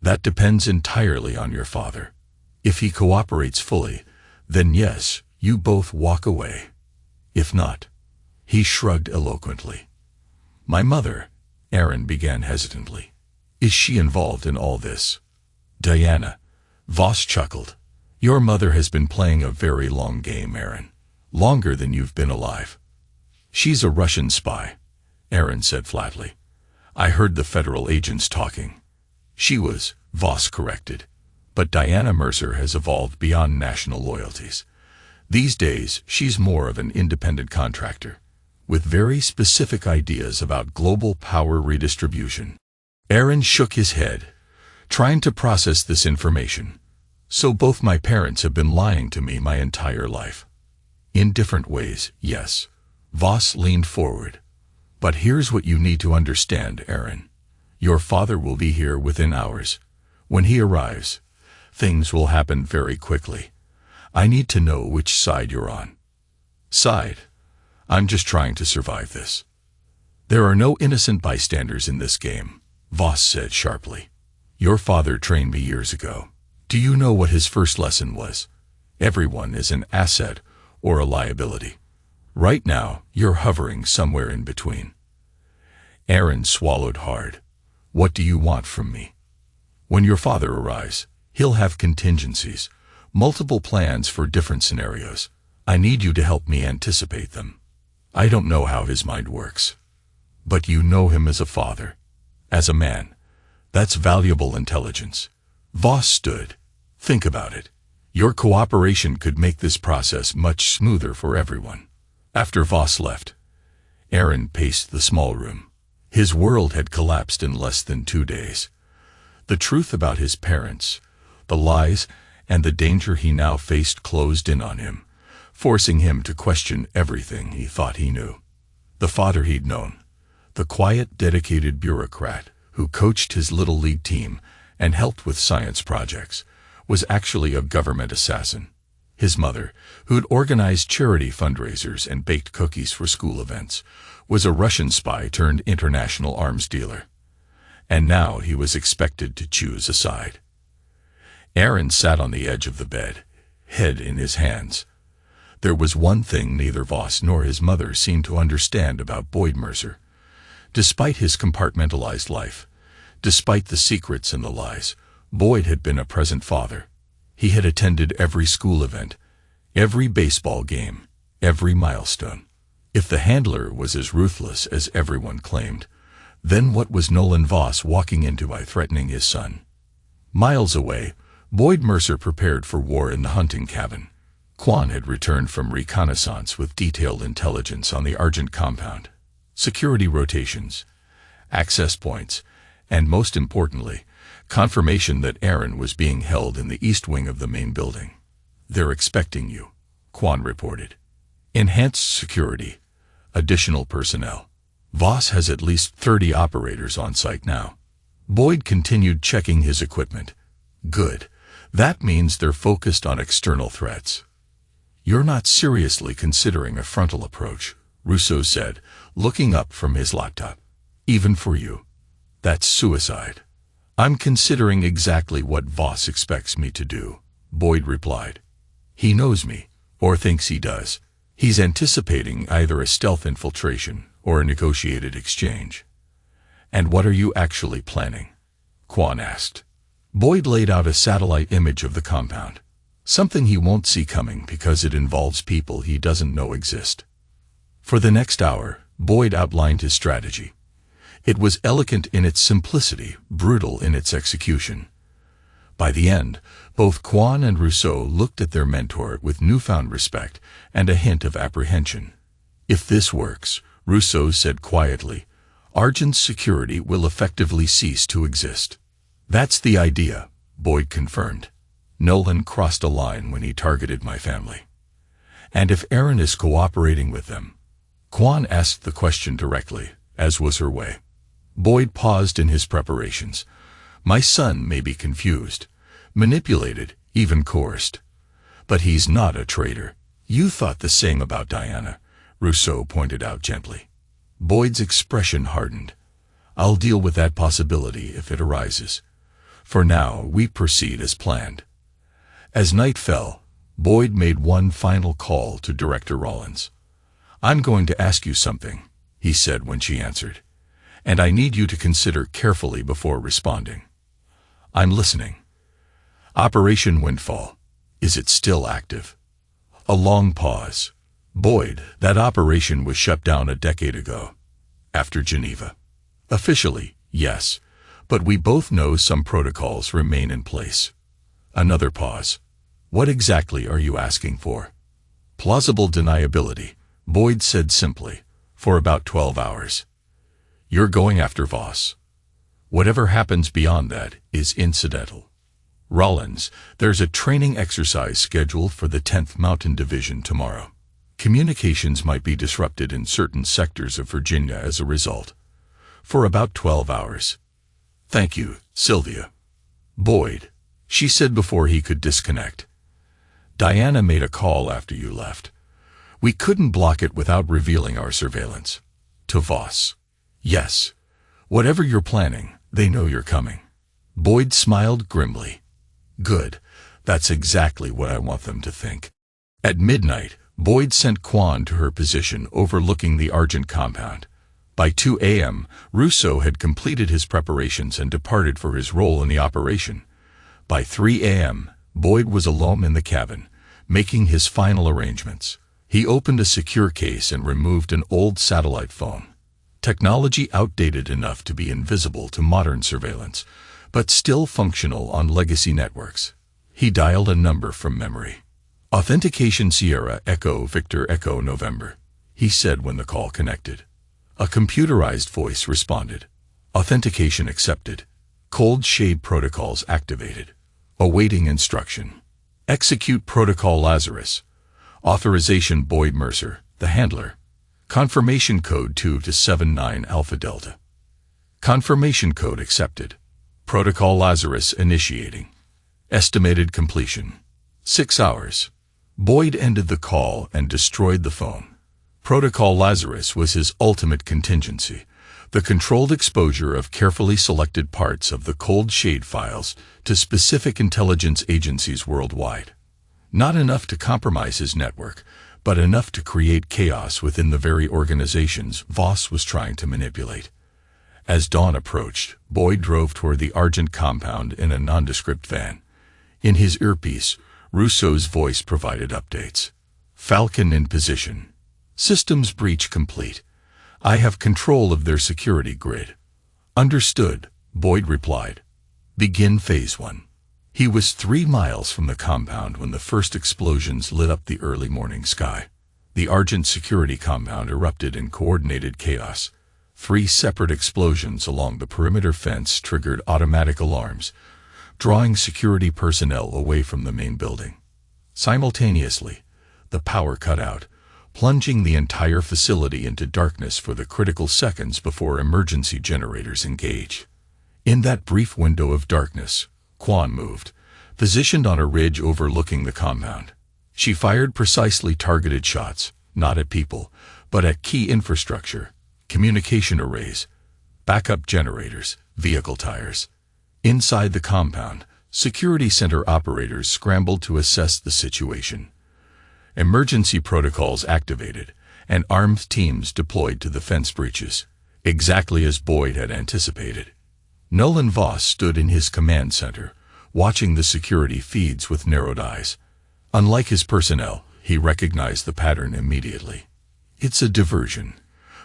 "That depends entirely on your father. If he cooperates fully, then yes, you both walk away. If not..." He shrugged eloquently. "My mother," Aaron began hesitantly. "Is she involved in all this?" "Diana," Voss chuckled. "Your mother has been playing a very long game, Aaron. Longer than you've been alive." "She's a Russian spy," Aaron said flatly. "I heard the federal agents talking." "She was," Voss corrected. "But Diana Mercer has evolved beyond national loyalties. These days, she's more of an independent contractor, with very specific ideas about global power redistribution." Aaron shook his head, trying to process this information. "So both my parents have been lying to me my entire life." "In different ways, yes." Voss leaned forward. "But here's what you need to understand, Aaron. Your father will be here within hours. When he arrives, things will happen very quickly. I need to know which side you're on." "Side? I'm just trying to survive this." "There are no innocent bystanders in this game," Voss said sharply. "Your father trained me years ago. Do you know what his first lesson was? Everyone is an asset or a liability. Right now, you're hovering somewhere in between." Aaron swallowed hard. "What do you want from me?" "When your father arrives, he'll have contingencies, multiple plans for different scenarios. I need you to help me anticipate them. I don't know how his mind works. But you know him as a father, as a man. That's valuable intelligence." Voss stood. "Think about it. Your cooperation could make this process much smoother for everyone." After Voss left, Aaron paced the small room. His world had collapsed in less than 2 days. The truth about his parents, the lies, and the danger he now faced closed in on him, forcing him to question everything he thought he knew. The father he'd known, the quiet, dedicated bureaucrat who coached his little league team and helped with science projects, was actually a government assassin. His mother, who'd organized charity fundraisers and baked cookies for school events, was a Russian spy turned international arms dealer. And now he was expected to choose a side. Aaron sat on the edge of the bed, head in his hands. There was one thing neither Voss nor his mother seemed to understand about Boyd Mercer. Despite his compartmentalized life, despite the secrets and the lies, Boyd had been a present father. He had attended every school event, every baseball game, every milestone. If the handler was as ruthless as everyone claimed, then what was Nolan Voss walking into by threatening his son? Miles away, Boyd Mercer prepared for war in the hunting cabin. Quan had returned from reconnaissance with detailed intelligence on the Argent compound, security rotations, access points, and most importantly, confirmation that Aaron was being held in the east wing of the main building. "They're expecting you," Quan reported. "Enhanced security, additional personnel. Voss has at least 30 operators on site now." Boyd continued checking his equipment. "Good. That means they're focused on external threats." "You're not seriously considering a frontal approach," Rousseau said, looking up from his laptop. "Even for you. That's suicide." "I'm considering exactly what Voss expects me to do," Boyd replied. "He knows me, or thinks he does. He's anticipating either a stealth infiltration or a negotiated exchange." "And what are you actually planning?" Quan asked. Boyd laid out a satellite image of the compound, something he won't see coming because it involves people he doesn't know exist. For the next hour, Boyd outlined his strategy. It was elegant in its simplicity, brutal in its execution. By the end, both Quan and Rousseau looked at their mentor with newfound respect and a hint of apprehension. "If this works," Rousseau said quietly, "Argent's security will effectively cease to exist." "That's the idea," Boyd confirmed. "Nolan crossed a line when he targeted my family." "And if Aaron is cooperating with them?" Quan asked the question directly, as was her way. Boyd paused in his preparations. "My son may be confused, manipulated, even coerced. But he's not a traitor." "You thought the same about Diana," Rousseau pointed out gently. Boyd's expression hardened. "I'll deal with that possibility if it arises. For now, we proceed as planned." As night fell, Boyd made one final call to Director Rollins. "I'm going to ask you something," he said when she answered, "and I need you to consider carefully before responding." "I'm listening." "Operation Windfall. Is it still active?" A long pause. "Boyd, that operation was shut down a decade ago. After Geneva." "Officially, yes, but we both know some protocols remain in place." Another pause. "What exactly are you asking for?" "Plausible deniability," Boyd said simply, "for about 12 hours. You're going after Voss. Whatever happens beyond that is incidental." "Rollins, there's a training exercise scheduled for the 10th Mountain Division tomorrow. Communications might be disrupted in certain sectors of Virginia as a result. For about 12 hours. Thank you, Sylvia." "Boyd," she said before he could disconnect. "Diana made a call after you left. We couldn't block it without revealing our surveillance. To Voss." "Yes. Whatever you're planning, they know you're coming." Boyd smiled grimly. "Good. That's exactly what I want them to think." At midnight, Boyd sent Quan to her position overlooking the Argent compound. By 2 a.m., Rousseau had completed his preparations and departed for his role in the operation. By 3 a.m., Boyd was alone in the cabin, making his final arrangements. He opened a secure case and removed an old satellite phone. Technology outdated enough to be invisible to modern surveillance, but still functional on legacy networks. He dialed a number from memory. "Authentication Sierra Echo Victor Echo November," he said when the call connected. A computerized voice responded. "Authentication accepted. Cold shade protocols activated. Awaiting instruction. Execute Protocol Lazarus. Authorization Boyd Mercer, the handler. Confirmation code 2-79 Alpha Delta. Confirmation code accepted. Protocol Lazarus initiating. Estimated completion: 6 hours. Boyd ended the call and destroyed the phone. Protocol Lazarus was his ultimate contingency, the controlled exposure of carefully selected parts of the cold shade files to specific intelligence agencies worldwide. Not enough to compromise his network, but enough to create chaos within the very organizations Voss was trying to manipulate. As dawn approached, Boyd drove toward the Argent compound in a nondescript van. In his earpiece, Russo's voice provided updates. Falcon in position. Systems breach complete. I have control of their security grid. Understood, Boyd replied. Begin Phase 1. He was 3 miles from the compound when the first explosions lit up the early morning sky. The Argent security compound erupted in coordinated chaos. 3 separate explosions along the perimeter fence triggered automatic alarms, drawing security personnel away from the main building. Simultaneously, the power cut out, plunging the entire facility into darkness for the critical seconds before emergency generators engage. In that brief window of darkness, Quan moved, positioned on a ridge overlooking the compound. She fired precisely targeted shots, not at people, but at key infrastructure, communication arrays, backup generators, vehicle tires. Inside the compound, security center operators scrambled to assess the situation. Emergency protocols activated, and armed teams deployed to the fence breaches, exactly as Boyd had anticipated. Nolan Voss stood in his command center, watching the security feeds with narrowed eyes. Unlike his personnel, he recognized the pattern immediately. It's a diversion,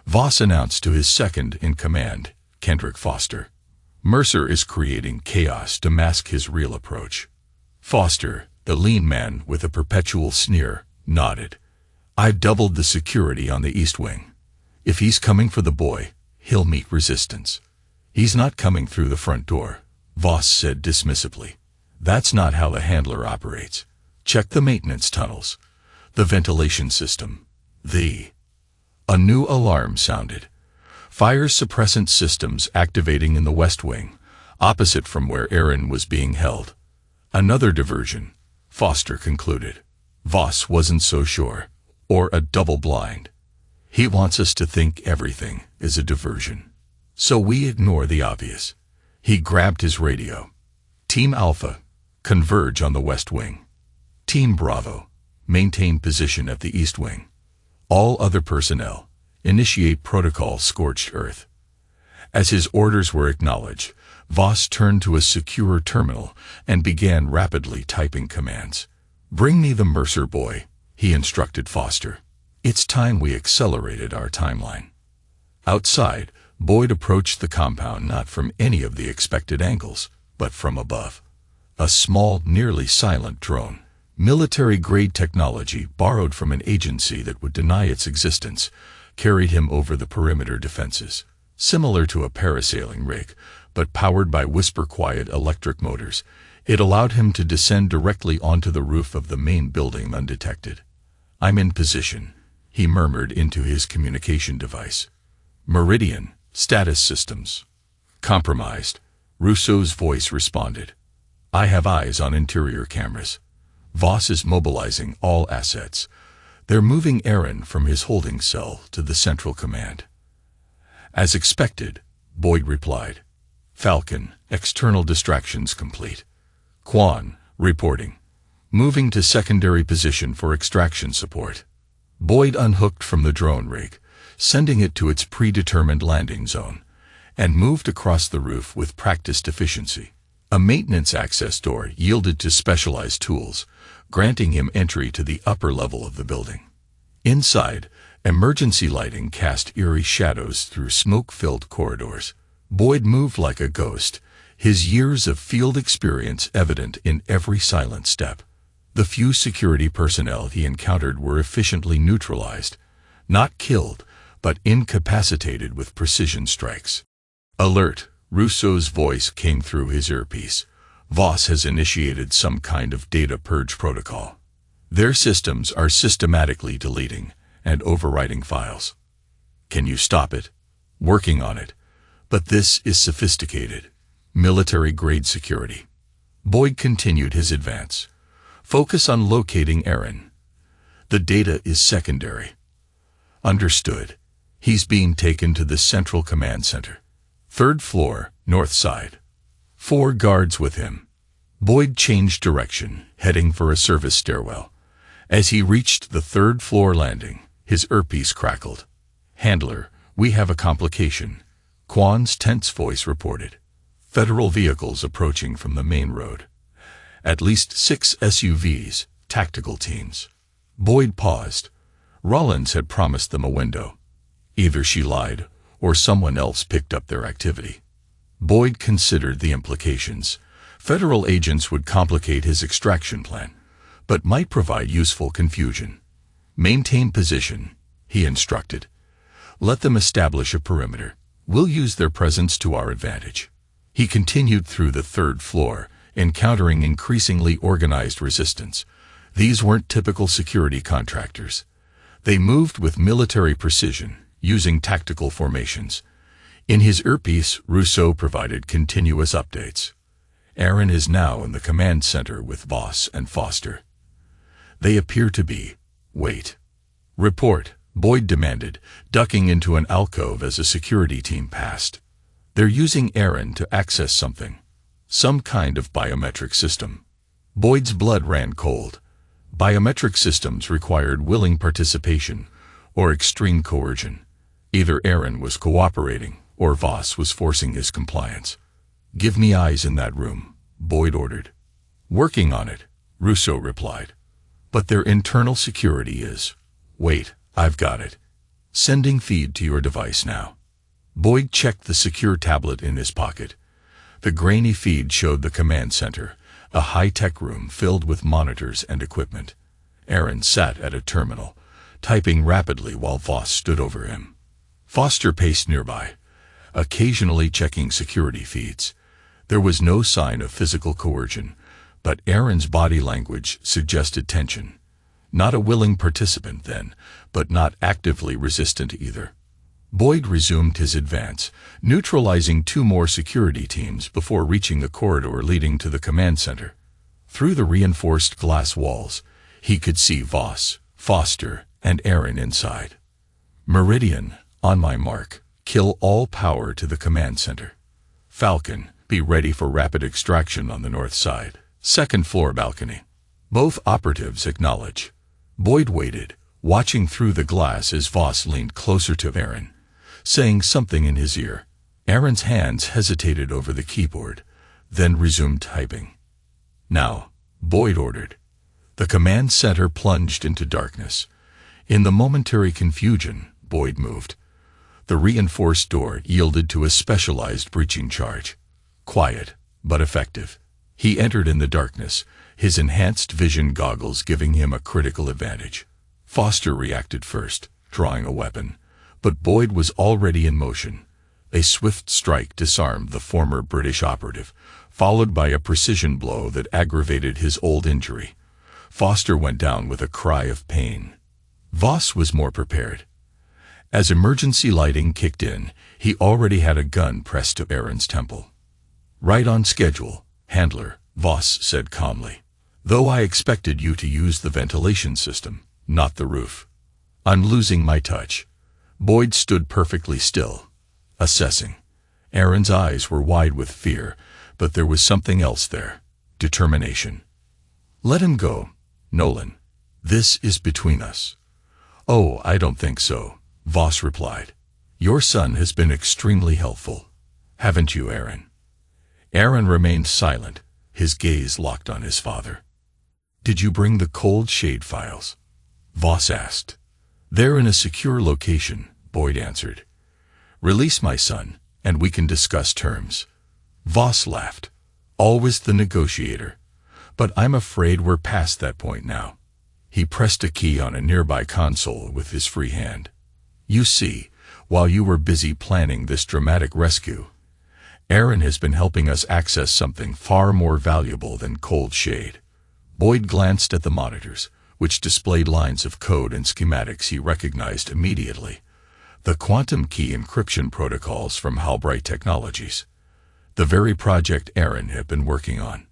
Voss announced to his second-in-command, Kendrick Foster. Mercer is creating chaos to mask his real approach. Foster, the lean man with a perpetual sneer, nodded. I've doubled the security on the East Wing. If he's coming for the boy, he'll meet resistance. He's not coming through the front door, Voss said dismissively. That's not how the handler operates. Check the maintenance tunnels, the ventilation system. A new alarm sounded. Fire suppressant systems activating in the West Wing, opposite from where Aaron was being held. Another diversion, Foster concluded. Voss wasn't so sure. Or a double blind. He wants us to think everything is a diversion. So we ignore the obvious. He grabbed his radio. Team Alpha, converge on the West Wing. Team Bravo, maintain position at the East Wing. All other personnel, initiate protocol Scorched Earth. As his orders were acknowledged, Voss turned to a secure terminal and began rapidly typing commands. Bring me the Mercer boy, he instructed Foster. It's time we accelerated our timeline. Outside, Boyd approached the compound not from any of the expected angles, but from above. A small, nearly silent drone, military-grade technology borrowed from an agency that would deny its existence, carried him over the perimeter defenses. Similar to a parasailing rig, but powered by whisper-quiet electric motors, it allowed him to descend directly onto the roof of the main building undetected. I'm in position, he murmured into his communication device. Meridian, status systems. Compromised, Russo's voice responded. I have eyes on interior cameras. Voss is mobilizing all assets. They're moving Aaron from his holding cell to the central command. As expected, Boyd replied. Falcon, external distractions complete. Quan, reporting. Moving to secondary position for extraction support. Boyd unhooked from the drone rig, sending it to its predetermined landing zone, and moved across the roof with practiced efficiency. A maintenance access door yielded to specialized tools, granting him entry to the upper level of the building. Inside, emergency lighting cast eerie shadows through smoke-filled corridors. Boyd moved like a ghost, his years of field experience evident in every silent step. The few security personnel he encountered were efficiently neutralized, not killed, but incapacitated with precision strikes. Alert, Russo's voice came through his earpiece. Voss has initiated some kind of data purge protocol. Their systems are systematically deleting and overwriting files. Can you stop it? Working on it. But this is sophisticated, military-grade security. Boyd continued his advance. Focus on locating Aaron. The data is secondary. Understood. He's being taken to the Central Command Center. 3rd floor, north side. 4 guards with him. Boyd changed direction, heading for a service stairwell. As he reached the 3rd floor landing, his earpiece crackled. "Handler, we have a complication," Kwan's tense voice reported. Federal vehicles approaching from the main road. At least 6 SUVs, tactical teams. Boyd paused. Rollins had promised them a window. Either she lied, or someone else picked up their activity. Boyd considered the implications. Federal agents would complicate his extraction plan, but might provide useful confusion. "Maintain position," he instructed. "Let them establish a perimeter. We'll use their presence to our advantage." He continued through the 3rd floor, encountering increasingly organized resistance. These weren't typical security contractors. They moved with military precision, using tactical formations. In his earpiece, Rousseau provided continuous updates. Aaron is now in the command center with Voss and Foster. They appear to be. Wait. Report, Boyd demanded, ducking into an alcove as a security team passed. They're using Aaron to access something. Some kind of biometric system. Boyd's blood ran cold. Biometric systems required willing participation or extreme coercion. Either Aaron was cooperating or Voss was forcing his compliance. "Give me eyes in that room," Boyd ordered. "Working on it," Rousseau replied. "But their internal security is." "Wait, I've got it. Sending feed to your device now." Boyd checked the secure tablet in his pocket. The grainy feed showed the command center, a high-tech room filled with monitors and equipment. Aaron sat at a terminal, typing rapidly while Voss stood over him. Foster paced nearby, occasionally checking security feeds. There was no sign of physical coercion, but Aaron's body language suggested tension. Not a willing participant then, but not actively resistant either. Boyd resumed his advance, neutralizing 2 more security teams before reaching the corridor leading to the command center. Through the reinforced glass walls, he could see Voss, Foster, and Aaron inside. "Meridian, on my mark, kill all power to the command center. Falcon, be ready for rapid extraction on the north side, 2nd floor balcony." Both operatives acknowledge. Boyd waited, watching through the glass as Voss leaned closer to Aaron, saying something in his ear. Aaron's hands hesitated over the keyboard, then resumed typing. "Now," Boyd ordered. The command center plunged into darkness. In the momentary confusion, Boyd moved. The reinforced door yielded to a specialized breaching charge. Quiet, but effective. He entered in the darkness, his enhanced vision goggles giving him a critical advantage. Foster reacted first, drawing a weapon, but Boyd was already in motion. A swift strike disarmed the former British operative, followed by a precision blow that aggravated his old injury. Foster went down with a cry of pain. Voss was more prepared. As emergency lighting kicked in, he already had a gun pressed to Aaron's temple. "Right on schedule, Handler," Voss said calmly. "Though I expected you to use the ventilation system, not the roof. I'm losing my touch." Boyd stood perfectly still, assessing. Aaron's eyes were wide with fear, but there was something else there. Determination. "Let him go, Nolan. This is between us." "Oh, I don't think so," Voss replied. "Your son has been extremely helpful. Haven't you, Aaron?" Aaron remained silent, his gaze locked on his father. "Did you bring the cold shade files?" Voss asked. "They're in a secure location," Boyd answered. "Release my son, and we can discuss terms." Voss laughed. "Always the negotiator. But I'm afraid we're past that point now." He pressed a key on a nearby console with his free hand. "You see, while you were busy planning this dramatic rescue, Aaron has been helping us access something far more valuable than cold shade." Boyd glanced at the monitors, which displayed lines of code and schematics he recognized immediately. The quantum key encryption protocols from Halbright Technologies. The very project Aaron had been working on.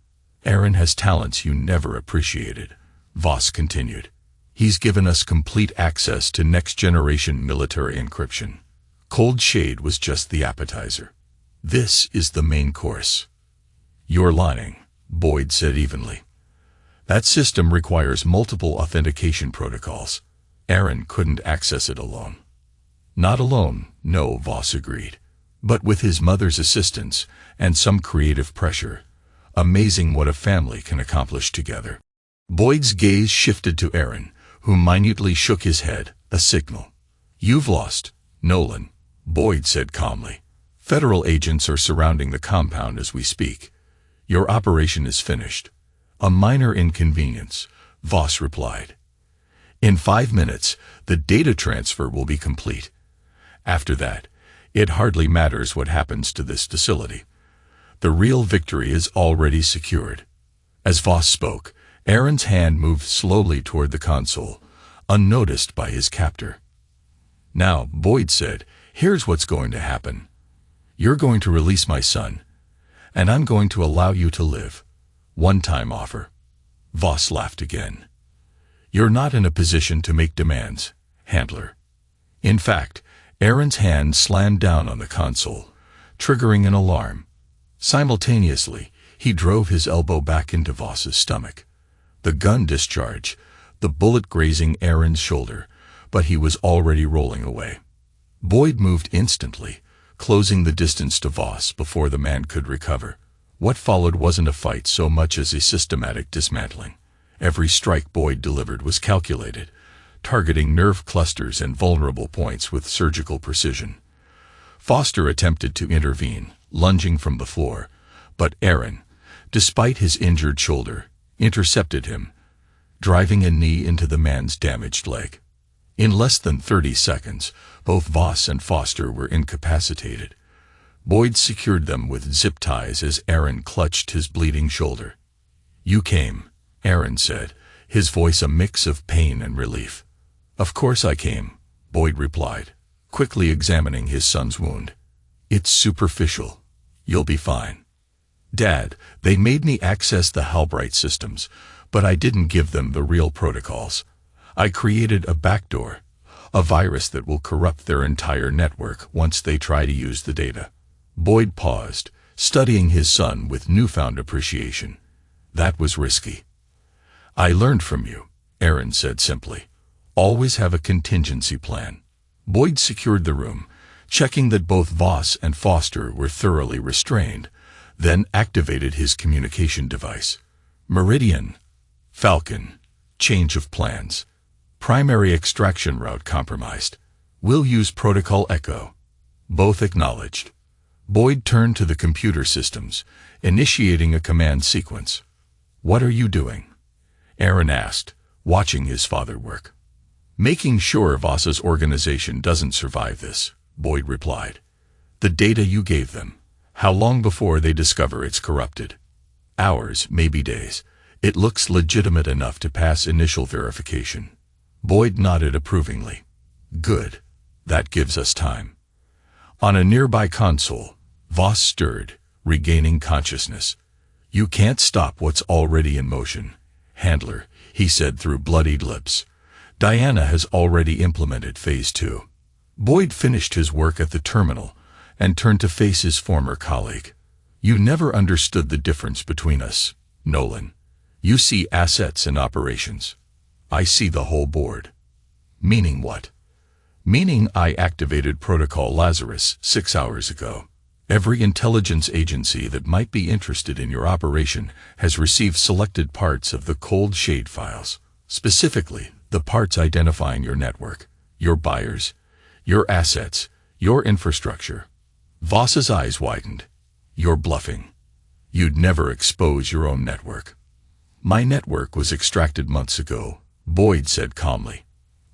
Aaron has talents you never appreciated, Voss continued. He's given us complete access to next-generation military encryption. Cold Shade was just the appetizer. This is the main course. You're lying, Boyd said evenly. That system requires multiple authentication protocols. Aaron couldn't access it alone. Not alone, no, Voss agreed. But with his mother's assistance and some creative pressure. Amazing what a family can accomplish together. Boyd's gaze shifted to Aaron, who minutely shook his head, a signal. You've lost, Nolan, Boyd said calmly. Federal agents are surrounding the compound as we speak. Your operation is finished. A minor inconvenience, Voss replied. In 5 minutes, the data transfer will be complete. After that, it hardly matters what happens to this facility. The real victory is already secured. As Voss spoke, Aaron's hand moved slowly toward the console, unnoticed by his captor. Now, Boyd said, here's what's going to happen. You're going to release my son, and I'm going to allow you to live. One-time offer. Voss laughed again. You're not in a position to make demands, Handler. In fact, Aaron's hand slammed down on the console, triggering an alarm. Simultaneously, he drove his elbow back into Voss's stomach. The gun discharged, the bullet grazing Aaron's shoulder, but he was already rolling away. Boyd moved instantly, closing the distance to Voss before the man could recover. What followed wasn't a fight so much as a systematic dismantling. Every strike Boyd delivered was calculated, targeting nerve clusters and vulnerable points with surgical precision. Foster attempted to intervene, lunging from the floor, but Aaron, despite his injured shoulder, intercepted him, driving a knee into the man's damaged leg. In less than 30 seconds, both Voss and Foster were incapacitated. Boyd secured them with zip ties as Aaron clutched his bleeding shoulder. You came, Aaron said, his voice a mix of pain and relief. Of course I came, Boyd replied, quickly examining his son's wound. It's superficial. You'll be fine. Dad, they made me access the Halbright systems, but I didn't give them the real protocols. I created a backdoor, a virus that will corrupt their entire network once they try to use the data. Boyd paused, studying his son with newfound appreciation. That was risky. I learned from you, Aaron said simply. Always have a contingency plan. Boyd secured the room, checking that both Voss and Foster were thoroughly restrained, then activated his communication device. Meridian. Falcon. Change of plans. Primary extraction route compromised. We'll use Protocol Echo. Both acknowledged. Boyd turned to the computer systems, initiating a command sequence. What are you doing? Aaron asked, watching his father work. Making sure Voss's organization doesn't survive this, Boyd replied. The data you gave them. How long before they discover it's corrupted? Hours, maybe days. It looks legitimate enough to pass initial verification. Boyd nodded approvingly. Good. That gives us time. On a nearby console, Voss stirred, regaining consciousness. You can't stop what's already in motion, Handler, he said through bloodied lips. Diana has already implemented Phase 2. Boyd finished his work at the terminal and turned to face his former colleague. You never understood the difference between us, Nolan. You see assets and operations. I see the whole board. Meaning what? Meaning I activated Protocol Lazarus 6 hours ago. Every intelligence agency that might be interested in your operation has received selected parts of the Cold Shade files, specifically the parts identifying your network, your buyers, your assets, your infrastructure. Voss's eyes widened. You're bluffing. You'd never expose your own network. My network was extracted months ago, Boyd said calmly.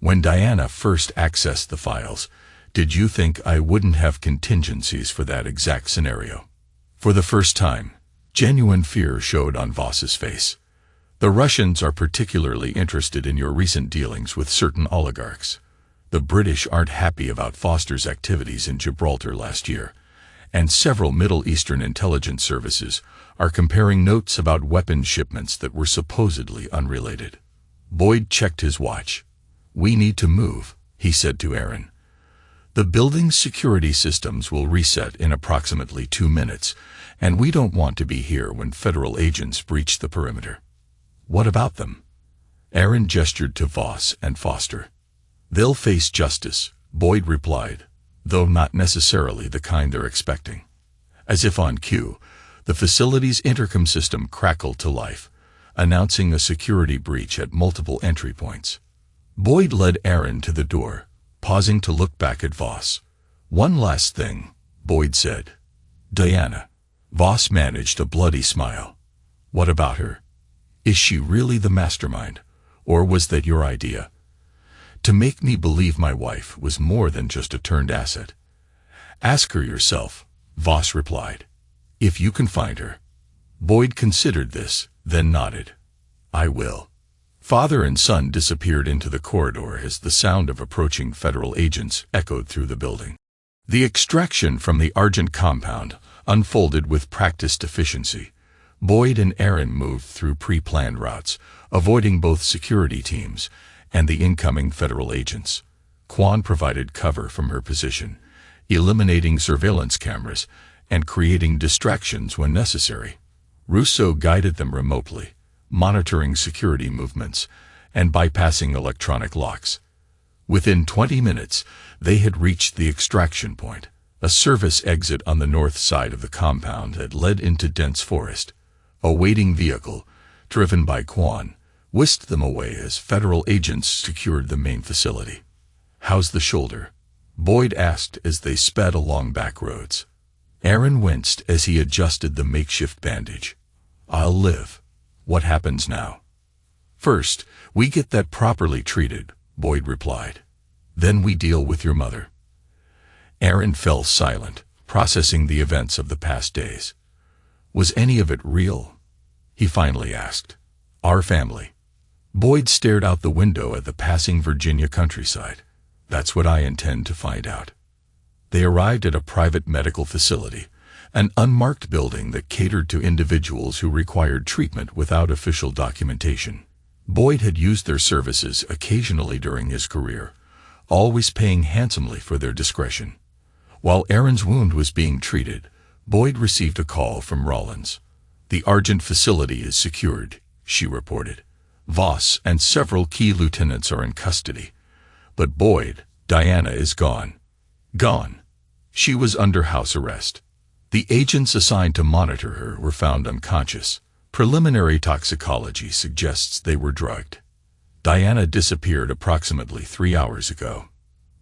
When Diana first accessed the files, did you think I wouldn't have contingencies for that exact scenario? For the first time, genuine fear showed on Voss's face. The Russians are particularly interested in your recent dealings with certain oligarchs. The British aren't happy about Foster's activities in Gibraltar last year, and several Middle Eastern intelligence services are comparing notes about weapons shipments that were supposedly unrelated. Boyd checked his watch. "We need to move," he said to Aaron. "The building's security systems will reset in approximately 2 minutes, and we don't want to be here when federal agents breach the perimeter." "What about them?" Aaron gestured to Voss and Foster. "They'll face justice," Boyd replied, "though not necessarily the kind they're expecting." As if on cue, the facility's intercom system crackled to life, announcing a security breach at multiple entry points. Boyd led Aaron to the door, pausing to look back at Voss. "One last thing," Boyd said. "Diana." Voss managed a bloody smile. "What about her? Is she really the mastermind, or was that your idea?" "To make me believe my wife was more than just a turned asset." "Ask her yourself," Voss replied. "If you can find her." Boyd considered this, then nodded. "I will." Father and son disappeared into the corridor as the sound of approaching federal agents echoed through the building. The extraction from the Argent compound unfolded with practiced efficiency. Boyd and Aaron moved through pre-planned routes, avoiding both security teams and the incoming federal agents. Kwan provided cover from her position, eliminating surveillance cameras and creating distractions when necessary. Russo guided them remotely, monitoring security movements and bypassing electronic locks. Within 20 minutes, they had reached the extraction point, a service exit on the north side of the compound that led into dense forest. A waiting vehicle, driven by Kwan, whisked them away as federal agents secured the main facility. "How's the shoulder?" Boyd asked as they sped along back roads. Aaron winced as he adjusted the makeshift bandage. "I'll live." "What happens now?" "First, we get that properly treated," Boyd replied. "Then we deal with your mother." Aaron fell silent, processing the events of the past days. "Was any of it real?" he finally asked. "Our family." Boyd stared out the window at the passing Virginia countryside. "That's what I intend to find out." They arrived at a private medical facility, an unmarked building that catered to individuals who required treatment without official documentation. Boyd had used their services occasionally during his career, always paying handsomely for their discretion. While Aaron's wound was being treated, Boyd received a call from Rollins. "The Argent facility is secured," she reported. "Voss and several key lieutenants are in custody. But Boyd, Diana is gone." "Gone?" "She was under house arrest. The agents assigned to monitor her were found unconscious. Preliminary toxicology suggests they were drugged. Diana disappeared approximately 3 hours ago."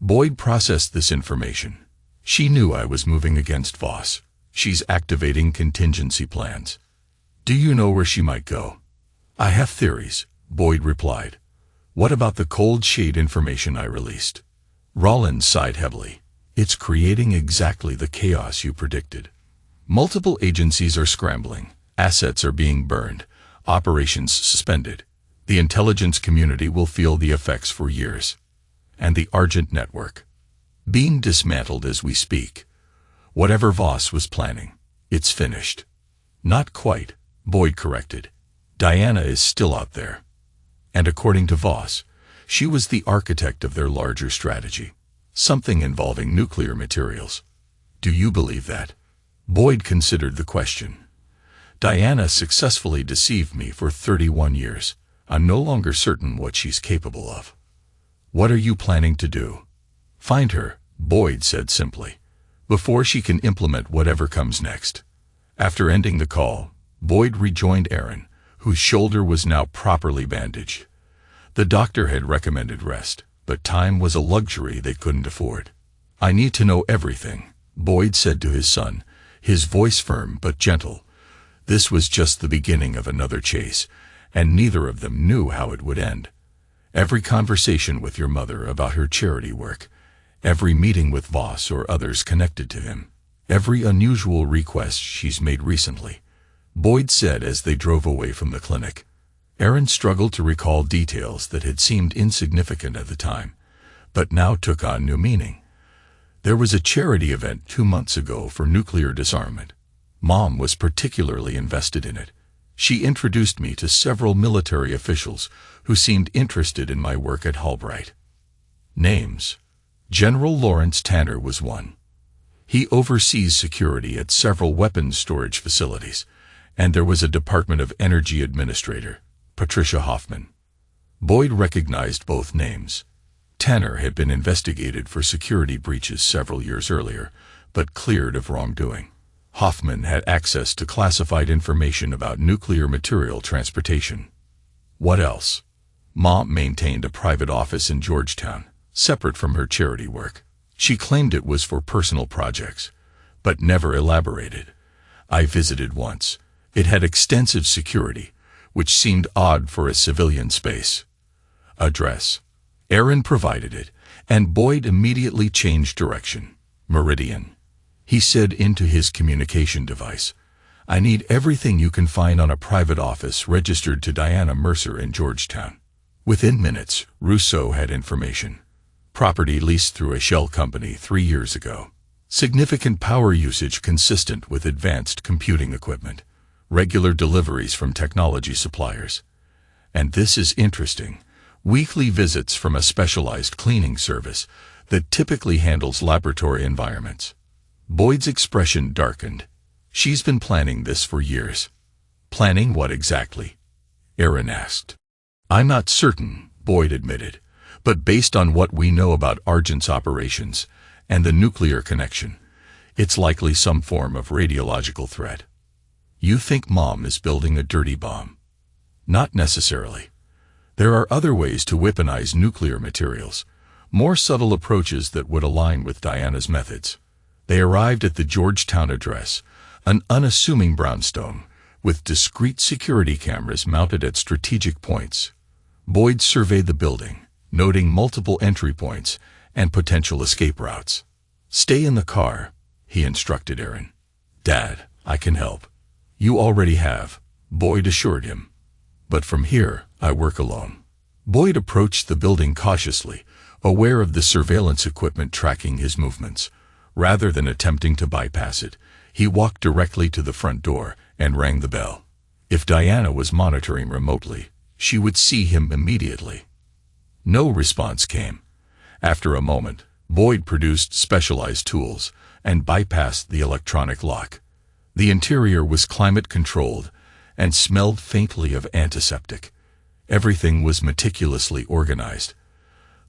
Boyd processed this information. "She knew I was moving against Voss. She's activating contingency plans." "Do you know where she might go?" "I have theories," Boyd replied. "What about the cold shade information I released?" Rollins sighed heavily. "It's creating exactly the chaos you predicted. Multiple agencies are scrambling, assets are being burned, operations suspended. The intelligence community will feel the effects for years. And the Argent network being dismantled as we speak. Whatever Voss was planning, it's finished." "Not quite," Boyd corrected. "Diana is still out there. And according to Voss, she was the architect of their larger strategy, something involving nuclear materials." "Do you believe that?" Boyd considered the question. "Diana successfully deceived me for 31 years. I'm no longer certain what she's capable of." "What are you planning to do?" "Find her," Boyd said simply, "before she can implement whatever comes next." After ending the call, Boyd rejoined Aaron, whose shoulder was now properly bandaged. The doctor had recommended rest, but time was a luxury they couldn't afford. "I need to know everything," Boyd said to his son, his voice firm but gentle. This was just the beginning of another chase, and neither of them knew how it would end. "Every conversation with your mother about her charity work, every meeting with Voss or others connected to him, every unusual request she's made recently," Boyd said as they drove away from the clinic. Aaron struggled to recall details that had seemed insignificant at the time, but now took on new meaning. There was a charity event 2 months ago for nuclear disarmament. Mom was particularly invested in it. She introduced me to several military officials who seemed interested in my work at Albright. Names. General Lawrence Tanner was one. He oversees security at several weapons storage facilities, and there was a Department of Energy administrator, Patricia Hoffman. Boyd recognized both names. Tanner had been investigated for security breaches several years earlier, but cleared of wrongdoing. Hoffman had access to classified information about nuclear material transportation. What else? Mom maintained a private office in Georgetown, separate from her charity work. She claimed it was for personal projects, but never elaborated. I visited once. It had extensive security, which seemed odd for a civilian space. Address. Aaron provided it, and Boyd immediately changed direction. Meridian. He said into his communication device, "I need everything you can find on a private office registered to Diana Mercer in Georgetown." Within minutes, Rousseau had information. Property leased through a shell company 3 years ago. Significant power usage consistent with advanced computing equipment. Regular deliveries from technology suppliers. And this is interesting. Weekly visits from a specialized cleaning service that typically handles laboratory environments. Boyd's expression darkened. She's been planning this for years. Planning what exactly? Aaron asked. I'm not certain, Boyd admitted, but based on what we know about Argent's operations and the nuclear connection, it's likely some form of radiological threat. You think Mom is building a dirty bomb? Not necessarily. There are other ways to weaponize nuclear materials, more subtle approaches that would align with Diana's methods. They arrived at the Georgetown address, an unassuming brownstone, with discreet security cameras mounted at strategic points. Boyd surveyed the building, noting multiple entry points and potential escape routes. Stay in the car, he instructed Aaron. Dad, I can help. You already have, Boyd assured him. But from here, I work alone. Boyd approached the building cautiously, aware of the surveillance equipment tracking his movements. Rather than attempting to bypass it, he walked directly to the front door and rang the bell. If Diana was monitoring remotely, she would see him immediately. No response came. After a moment, Boyd produced specialized tools and bypassed the electronic lock. The interior was climate-controlled and smelled faintly of antiseptic. Everything was meticulously organized.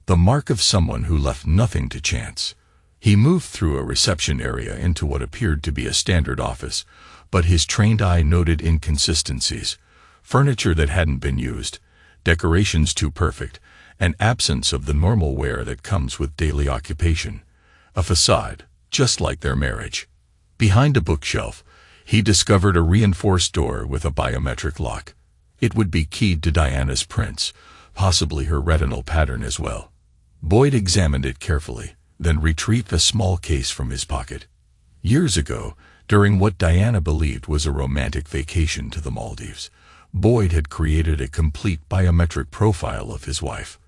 The mark of someone who left nothing to chance. He moved through a reception area into what appeared to be a standard office, but his trained eye noted inconsistencies. Furniture that hadn't been used, decorations too perfect, an absence of the normal wear that comes with daily occupation. A facade, just like their marriage. Behind a bookshelf, he discovered a reinforced door with a biometric lock. It would be keyed to Diana's prints, possibly her retinal pattern as well. Boyd examined it carefully, then retrieved a small case from his pocket. Years ago, during what Diana believed was a romantic vacation to the Maldives, Boyd had created a complete biometric profile of his wife.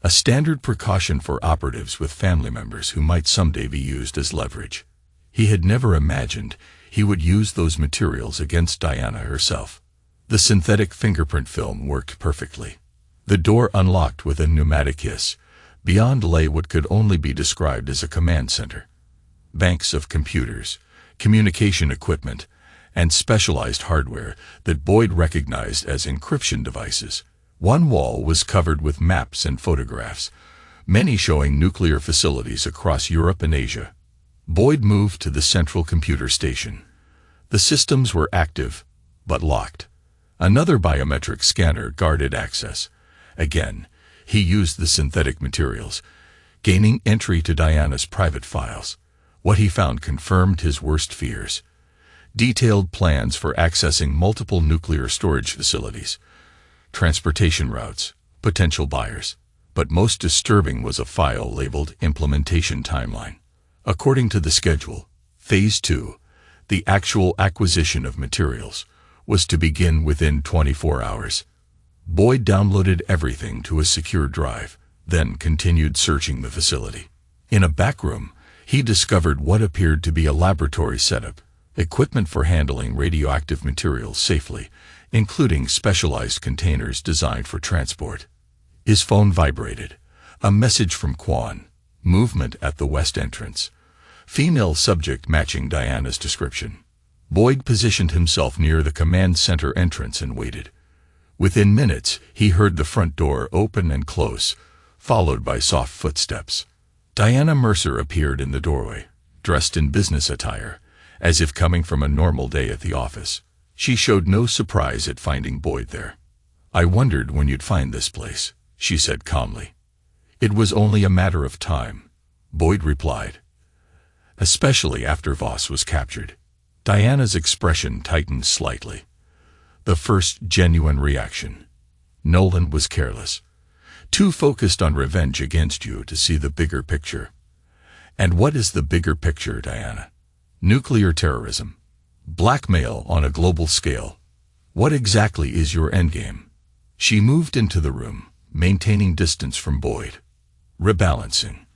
A standard precaution for operatives with family members who might someday be used as leverage. He had never imagined he would use those materials against Diana herself. The synthetic fingerprint film worked perfectly. The door unlocked with a pneumatic hiss. Beyond lay what could only be described as a command center. Banks of computers, communication equipment, and specialized hardware that Boyd recognized as encryption devices. One wall was covered with maps and photographs, many showing nuclear facilities across Europe and Asia. Boyd moved to the central computer station. The systems were active, but locked. Another biometric scanner guarded access. Again, he used the synthetic materials, gaining entry to Diana's private files. What he found confirmed his worst fears. Detailed plans for accessing multiple nuclear storage facilities, transportation routes, potential buyers. But most disturbing was a file labeled Implementation Timeline. According to the schedule, Phase 2, the actual acquisition of materials, was to begin within 24 hours. Boyd downloaded everything to a secure drive, then continued searching the facility. In a back room, he discovered what appeared to be a laboratory setup, equipment for handling radioactive materials safely, including specialized containers designed for transport. His phone vibrated. A message from Quan. Movement at the west entrance. Female subject matching Diana's description. Boyd positioned himself near the command center entrance and waited. Within minutes, he heard the front door open and close, followed by soft footsteps. Diana Mercer appeared in the doorway, dressed in business attire, as if coming from a normal day at the office. She showed no surprise at finding Boyd there. "I wondered when you'd find this place," she said calmly. "It was only a matter of time," Boyd replied. "Especially after Voss was captured." Diana's expression tightened slightly. The first genuine reaction. Nolan was careless. Too focused on revenge against you to see the bigger picture. And what is the bigger picture, Diana? Nuclear terrorism. Blackmail on a global scale. What exactly is your endgame? She moved into the room, maintaining distance from Boyd. Rebalancing.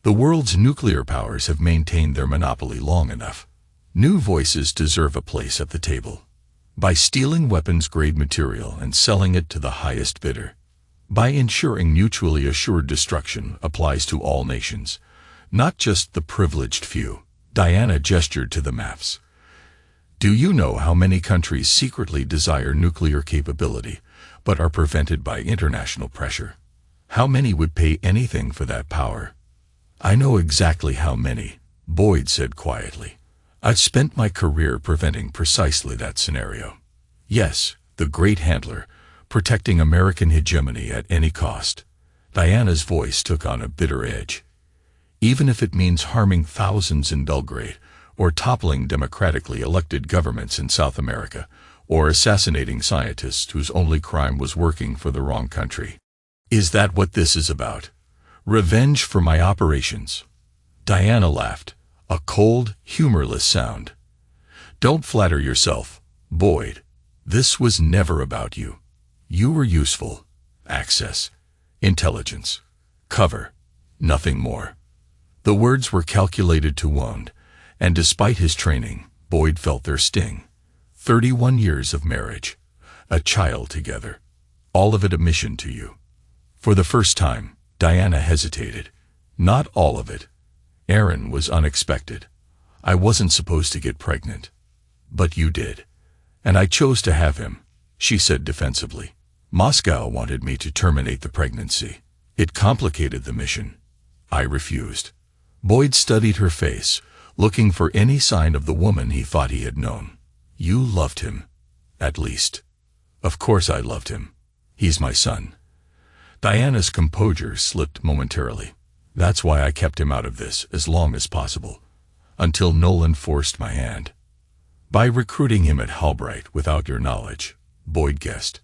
The world's nuclear powers have maintained their monopoly long enough. New voices deserve a place at the table. By stealing weapons-grade material and selling it to the highest bidder. By ensuring mutually assured destruction applies to all nations, not just the privileged few. Diana gestured to the maps. Do you know how many countries secretly desire nuclear capability, but are prevented by international pressure? How many would pay anything for that power? I know exactly how many, Boyd said quietly. I've spent my career preventing precisely that scenario. Yes, the great handler, protecting American hegemony at any cost. Diana's voice took on a bitter edge. Even if it means harming thousands in Belgrade, or toppling democratically elected governments in South America, or assassinating scientists whose only crime was working for the wrong country. Is that what this is about? Revenge for my operations? Diana laughed, a cold, humorless sound. Don't flatter yourself, Boyd. This was never about you. You were useful. Access. Intelligence. Cover. Nothing more. The words were calculated to wound, and despite his training, Boyd felt their sting. 31 years of marriage. A child together. All of it a mission to you. For the first time, Diana hesitated. Not all of it. Aaron was unexpected. I wasn't supposed to get pregnant. But you did. And I chose to have him, she said defensively. Moscow wanted me to terminate the pregnancy. It complicated the mission. I refused. Boyd studied her face, looking for any sign of the woman he thought he had known. You loved him. At least. Of course I loved him. He's my son. Diana's composure slipped momentarily. That's why I kept him out of this as long as possible. Until Nolan forced my hand. By recruiting him at Halbright without your knowledge, Boyd guessed.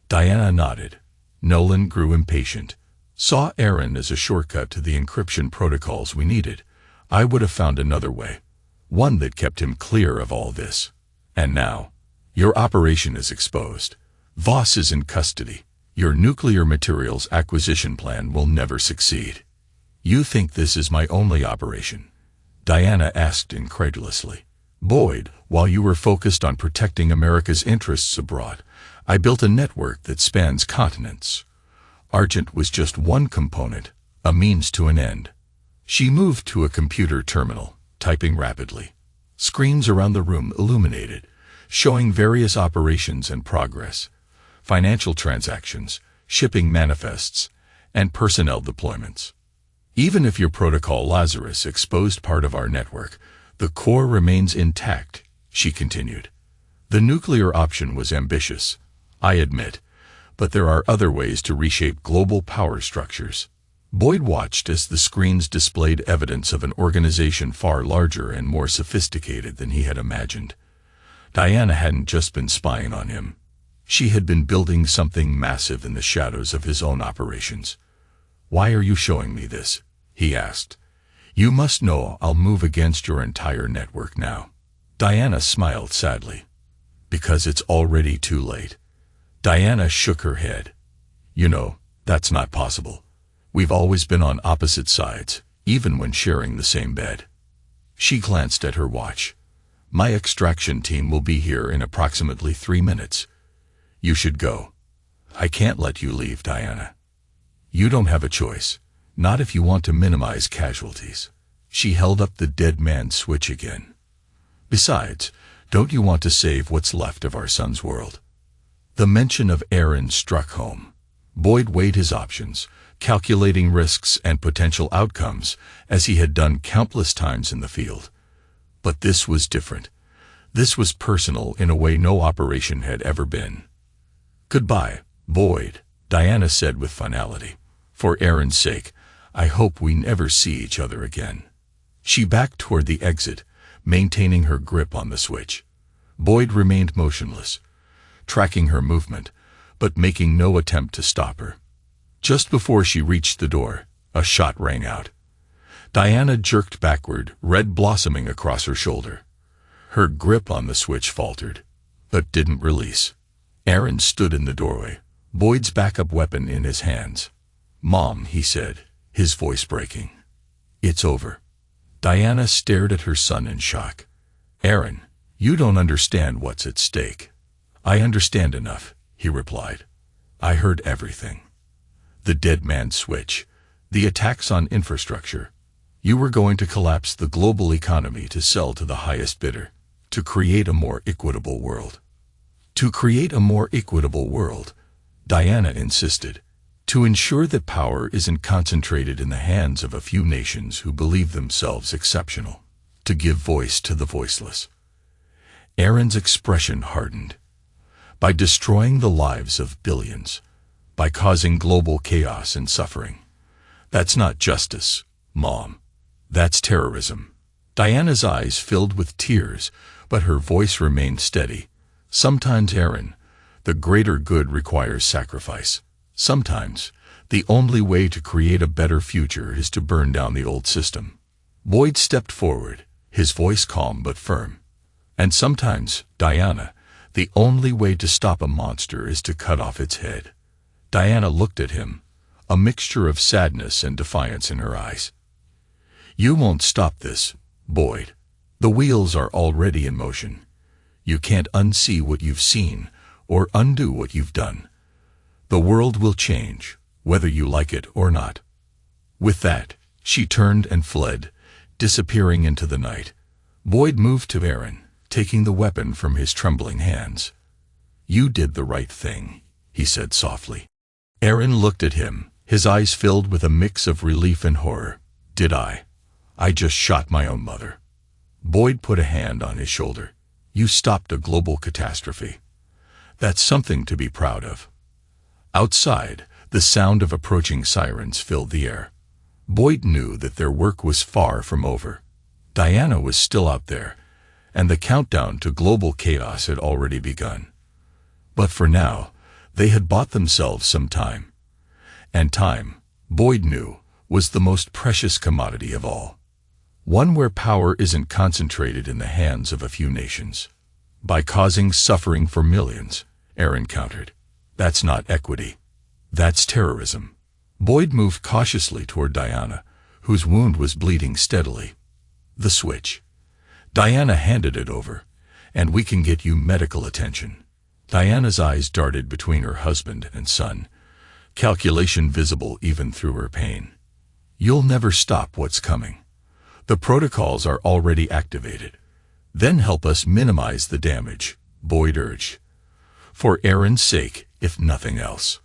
Diana nodded. Nolan grew impatient. Saw Aaron as a shortcut to the encryption protocols we needed. I would have found another way. One that kept him clear of all this. And now, your operation is exposed. Voss is in custody. Your nuclear materials acquisition plan will never succeed. You think this is my only operation? Diana asked incredulously. Boyd, while you were focused on protecting America's interests abroad, I built a network that spans continents. Argent was just one component, a means to an end. She moved to a computer terminal, typing rapidly. Screens around the room illuminated, showing various operations and progress, financial transactions, shipping manifests, and personnel deployments. Even if your protocol Lazarus exposed part of our network, the core remains intact, she continued. The nuclear option was ambitious, I admit, but there are other ways to reshape global power structures. Boyd watched as the screens displayed evidence of an organization far larger and more sophisticated than he had imagined. Diana hadn't just been spying on him. She had been building something massive in the shadows of his own operations. Why are you showing me this? He asked. You must know I'll move against your entire network now. Diana smiled sadly. Because it's already too late. Diana shook her head. You know, that's not possible. We've always been on opposite sides, even when sharing the same bed. She glanced at her watch. My extraction team will be here in approximately 3 minutes. You should go. I can't let you leave, Diana. You don't have a choice, not if you want to minimize casualties. She held up the dead man's switch again. Besides, don't you want to save what's left of our son's world? The mention of Aaron struck home. Boyd weighed his options, calculating risks and potential outcomes, as he had done countless times in the field. But this was different. This was personal in a way no operation had ever been. Goodbye, Boyd, Diana said with finality. For Aaron's sake, I hope we never see each other again. She backed toward the exit, maintaining her grip on the switch. Boyd remained motionless, tracking her movement, but making no attempt to stop her. Just before she reached the door, a shot rang out. Diana jerked backward, red blossoming across her shoulder. Her grip on the switch faltered, but didn't release. Aaron stood in the doorway, Boyd's backup weapon in his hands. Mom, he said, his voice breaking. It's over. Diana stared at her son in shock. Aaron, you don't understand what's at stake. I understand enough, he replied. I heard everything. The dead man's switch, the attacks on infrastructure. You were going to collapse the global economy to sell to the highest bidder, to create a more equitable world. To create a more equitable world, Diana insisted, to ensure that power isn't concentrated in the hands of a few nations who believe themselves exceptional, to give voice to the voiceless. Aaron's expression hardened. By destroying the lives of billions, by causing global chaos and suffering. That's not justice, Mom. That's terrorism. Diana's eyes filled with tears, but her voice remained steady. Sometimes, Aaron, the greater good requires sacrifice. Sometimes, the only way to create a better future is to burn down the old system. Boyd stepped forward, his voice calm but firm. And sometimes, Diana, the only way to stop a monster is to cut off its head. Diana looked at him, a mixture of sadness and defiance in her eyes. You won't stop this, Boyd. The wheels are already in motion. You can't unsee what you've seen or undo what you've done. The world will change, whether you like it or not. With that, she turned and fled, disappearing into the night. Boyd moved to Aaron, taking the weapon from his trembling hands. You did the right thing, he said softly. Aaron looked at him, his eyes filled with a mix of relief and horror. Did I? I just shot my own mother. Boyd put a hand on his shoulder. You stopped a global catastrophe. That's something to be proud of. Outside, the sound of approaching sirens filled the air. Boyd knew that their work was far from over. Diana was still out there, and the countdown to global chaos had already begun. But for now, they had bought themselves some time. And time, Boyd knew, was the most precious commodity of all. One where power isn't concentrated in the hands of a few nations. By causing suffering for millions, Aaron countered. That's not equity. That's terrorism. Boyd moved cautiously toward Diana, whose wound was bleeding steadily. The switch. Diana handed it over. And we can get you medical attention. Diana's eyes darted between her husband and son, calculation visible even through her pain. You'll never stop what's coming. The protocols are already activated. Then help us minimize the damage, Boyd urged. For Aaron's sake, if nothing else.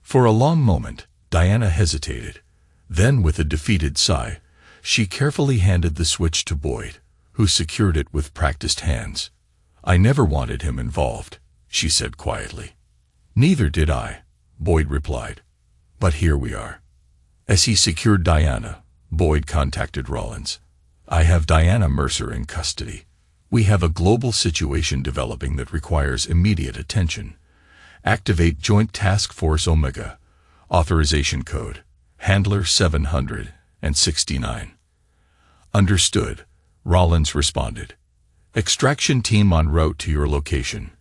For a long moment, Diana hesitated. Then, with a defeated sigh, she carefully handed the switch to Boyd, who secured it with practiced hands. I never wanted him involved, she said quietly. Neither did I, Boyd replied. But here we are. As he secured Diana, Boyd contacted Rollins. I have Diana Mercer in custody. We have a global situation developing that requires immediate attention. Activate Joint Task Force Omega. Authorization code, Handler 769. Understood, Rollins responded. Extraction team en route to your location.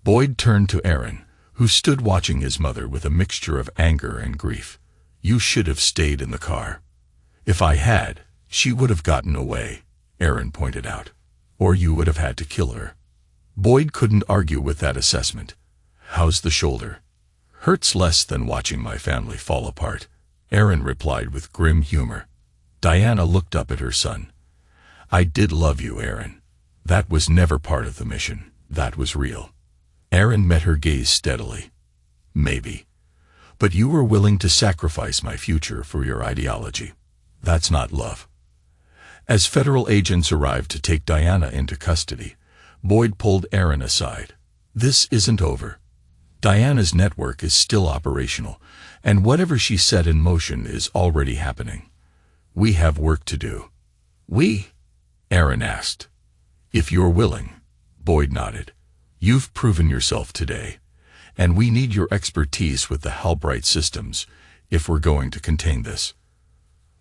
Boyd turned to Aaron, who stood watching his mother with a mixture of anger and grief. "You should have stayed in the car." "If I had, she would have gotten away," Aaron pointed out. "Or you would have had to kill her." Boyd couldn't argue with that assessment. "How's the shoulder?" "Hurts less than watching my family fall apart," Aaron replied with grim humor. Diana looked up at her son. "I did love you, Aaron. That was never part of the mission. That was real." Aaron met her gaze steadily. "Maybe. But you were willing to sacrifice my future for your ideology. That's not love." As federal agents arrived to take Diana into custody, Boyd pulled Aaron aside. "This isn't over. Diana's network is still operational, and whatever she set in motion is already happening. We have work to do." "We?" Aaron asked. "If you're willing," Boyd nodded. "You've proven yourself today, and we need your expertise with the Halbright systems if we're going to contain this."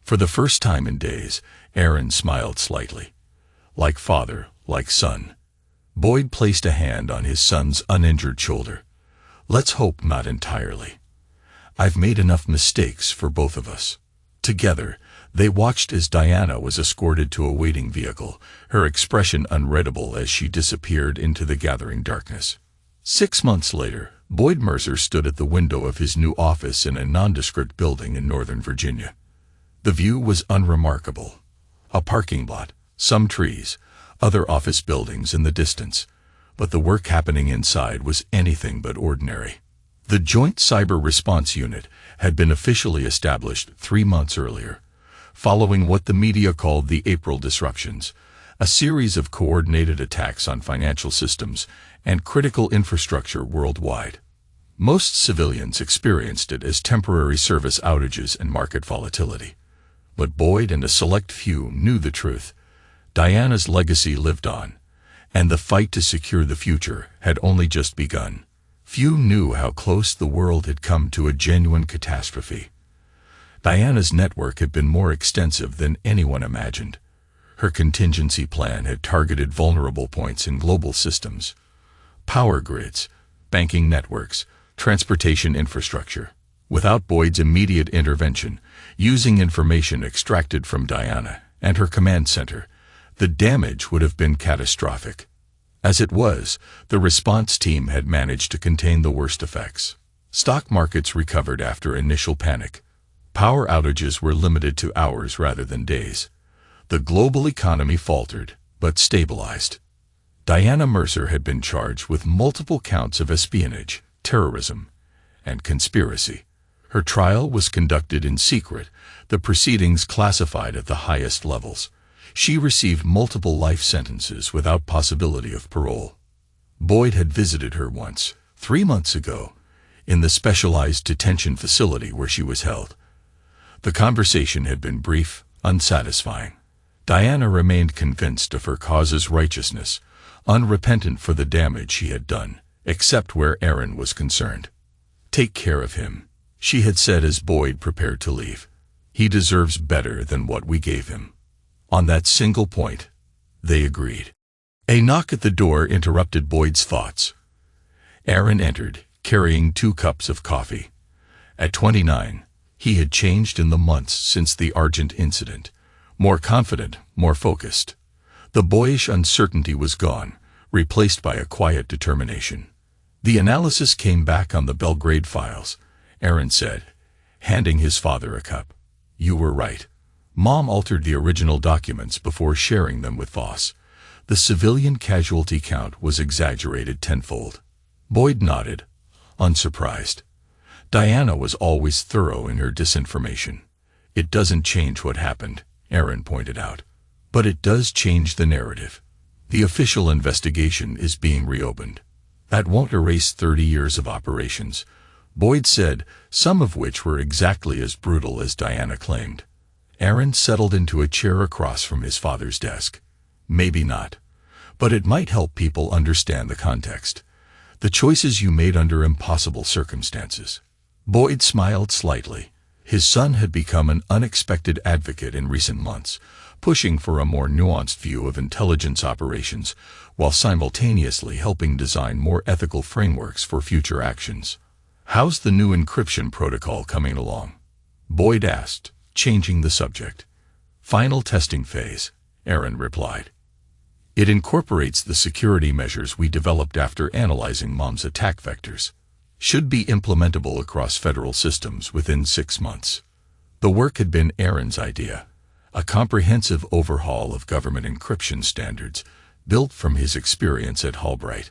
For the first time in days, Aaron smiled slightly. Like father, like son. Boyd placed a hand on his son's uninjured shoulder. "Let's hope not entirely. I've made enough mistakes for both of us." Together, they watched as Diana was escorted to a waiting vehicle, her expression unreadable as she disappeared into the gathering darkness. 6 months later, Boyd Mercer stood at the window of his new office in a nondescript building in Northern Virginia. The view was unremarkable. A parking lot, some trees, other office buildings in the distance, but the work happening inside was anything but ordinary. The Joint Cyber Response Unit had been officially established 3 months earlier, following what the media called the April disruptions, a series of coordinated attacks on financial systems and critical infrastructure worldwide. Most civilians experienced it as temporary service outages and market volatility. But Boyd and a select few knew the truth. Diana's legacy lived on, and the fight to secure the future had only just begun. Few knew how close the world had come to a genuine catastrophe. Diana's network had been more extensive than anyone imagined. Her contingency plan had targeted vulnerable points in global systems, power grids, banking networks, transportation infrastructure. Without Boyd's immediate intervention, using information extracted from Diana and her command center, the damage would have been catastrophic. As it was, the response team had managed to contain the worst effects. Stock markets recovered after initial panic. Power outages were limited to hours rather than days. The global economy faltered, but stabilized. Diana Mercer had been charged with multiple counts of espionage, terrorism, and conspiracy. Her trial was conducted in secret, the proceedings classified at the highest levels. She received multiple life sentences without possibility of parole. Boyd had visited her once, 3 months ago, in the specialized detention facility where she was held. The conversation had been brief, unsatisfying. Diana remained convinced of her cause's righteousness, unrepentant for the damage she had done, except where Aaron was concerned. "Take care of him," she had said as Boyd prepared to leave. "He deserves better than what we gave him." On that single point, they agreed. A knock at the door interrupted Boyd's thoughts. Aaron entered, carrying 2 cups of coffee. At 29, he had changed in the months since the Argent incident. More confident, more focused. The boyish uncertainty was gone, replaced by a quiet determination. "The analysis came back on the Belgrade files," Aaron said, handing his father a cup. "You were right. Mom altered the original documents before sharing them with Voss. The civilian casualty count was exaggerated tenfold." Boyd nodded, unsurprised. Diana was always thorough in her disinformation. "It doesn't change what happened," Aaron pointed out. "But it does change the narrative. The official investigation is being reopened. That won't erase 30 years of operations," Boyd said, "some of which were exactly as brutal as Diana claimed." Aaron settled into a chair across from his father's desk. "Maybe not. But it might help people understand the context. The choices you made under impossible circumstances." Boyd smiled slightly. His son had become an unexpected advocate in recent months, pushing for a more nuanced view of intelligence operations while simultaneously helping design more ethical frameworks for future actions. "How's the new encryption protocol coming along?" Boyd asked, changing the subject. "Final testing phase," Aaron replied. "It incorporates the security measures we developed after analyzing Mom's attack vectors. Should be implementable across federal systems within 6 months." The work had been Aaron's idea, a comprehensive overhaul of government encryption standards built from his experience at Albright,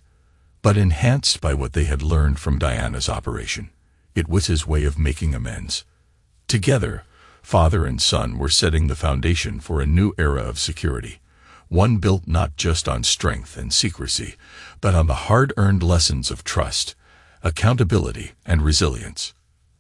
but enhanced by what they had learned from Diana's operation. It was his way of making amends. Together, father and son were setting the foundation for a new era of security, one built not just on strength and secrecy, but on the hard-earned lessons of trust, accountability, and resilience.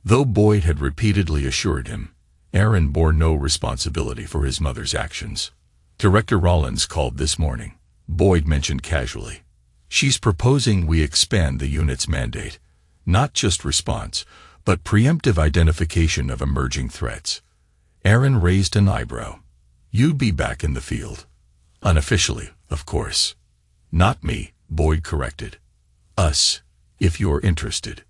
Though Boyd had repeatedly assured him, Aaron bore no responsibility for his mother's actions. "Director Rollins called this morning," Boyd mentioned casually. "She's proposing we expand the unit's mandate, not just response, but preemptive identification of emerging threats." Aaron raised an eyebrow. "You'd be back in the field." "Unofficially, of course." "Not me," Boyd corrected. "Us, if you're interested."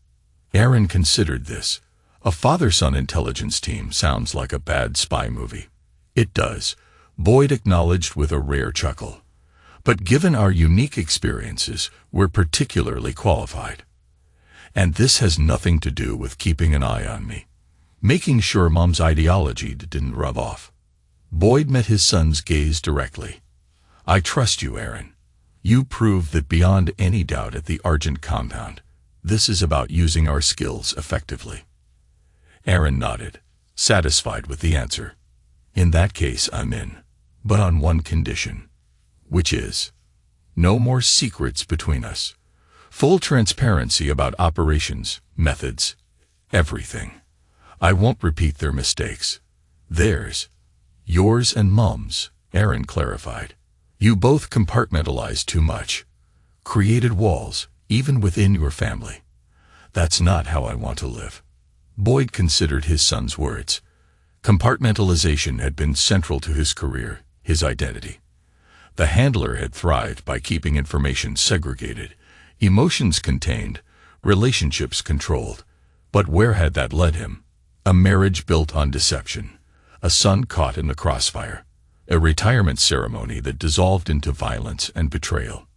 Aaron considered this. A father-son intelligence team sounds like a bad spy movie. "It does," Boyd acknowledged with a rare chuckle. "But given our unique experiences, we're particularly qualified. And this has nothing to do with keeping an eye on me, making sure Mom's ideology didn't rub off." Boyd met his son's gaze directly. "I trust you, Aaron. You prove that beyond any doubt at the Argent compound, this is about using our skills effectively." Aaron nodded, satisfied with the answer. "In that case, I'm in, but on one condition." "Which is?" "No more secrets between us. Full transparency about operations, methods, everything. I won't repeat their mistakes. Theirs. Yours and Mom's," Aaron clarified. "You both compartmentalized too much. Created walls, even within your family. That's not how I want to live." Boyd considered his son's words. Compartmentalization had been central to his career, his identity. The handler had thrived by keeping information segregated, emotions contained, relationships controlled. But where had that led him? A marriage built on deception, a son caught in the crossfire, a retirement ceremony that dissolved into violence and betrayal.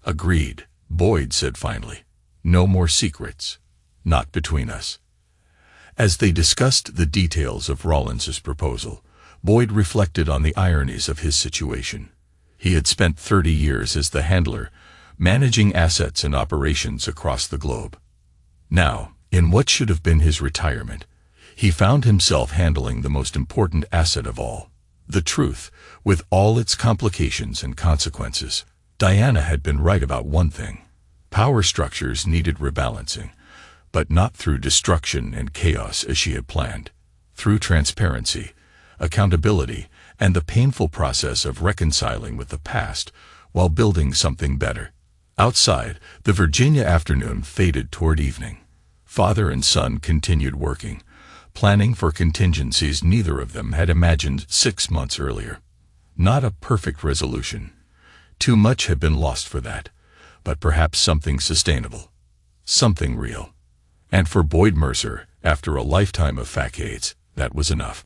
"Agreed," Boyd said finally. "No more secrets. Not between us." As they discussed the details of Rollins's proposal, Boyd reflected on the ironies of his situation. He had spent 30 years as the handler, managing assets and operations across the globe. Now, in what should have been his retirement, he found himself handling the most important asset of all, the truth, with all its complications and consequences. Diana had been right about one thing. Power structures needed rebalancing, but not through destruction and chaos as she had planned. Through transparency, accountability, and the painful process of reconciling with the past while building something better. Outside, the Virginia afternoon faded toward evening. Father and son continued working, planning for contingencies neither of them had imagined 6 months earlier. Not a perfect resolution. Too much had been lost for that, but perhaps something sustainable. Something real. And for Boyd Mercer, after a lifetime of facades, that was enough.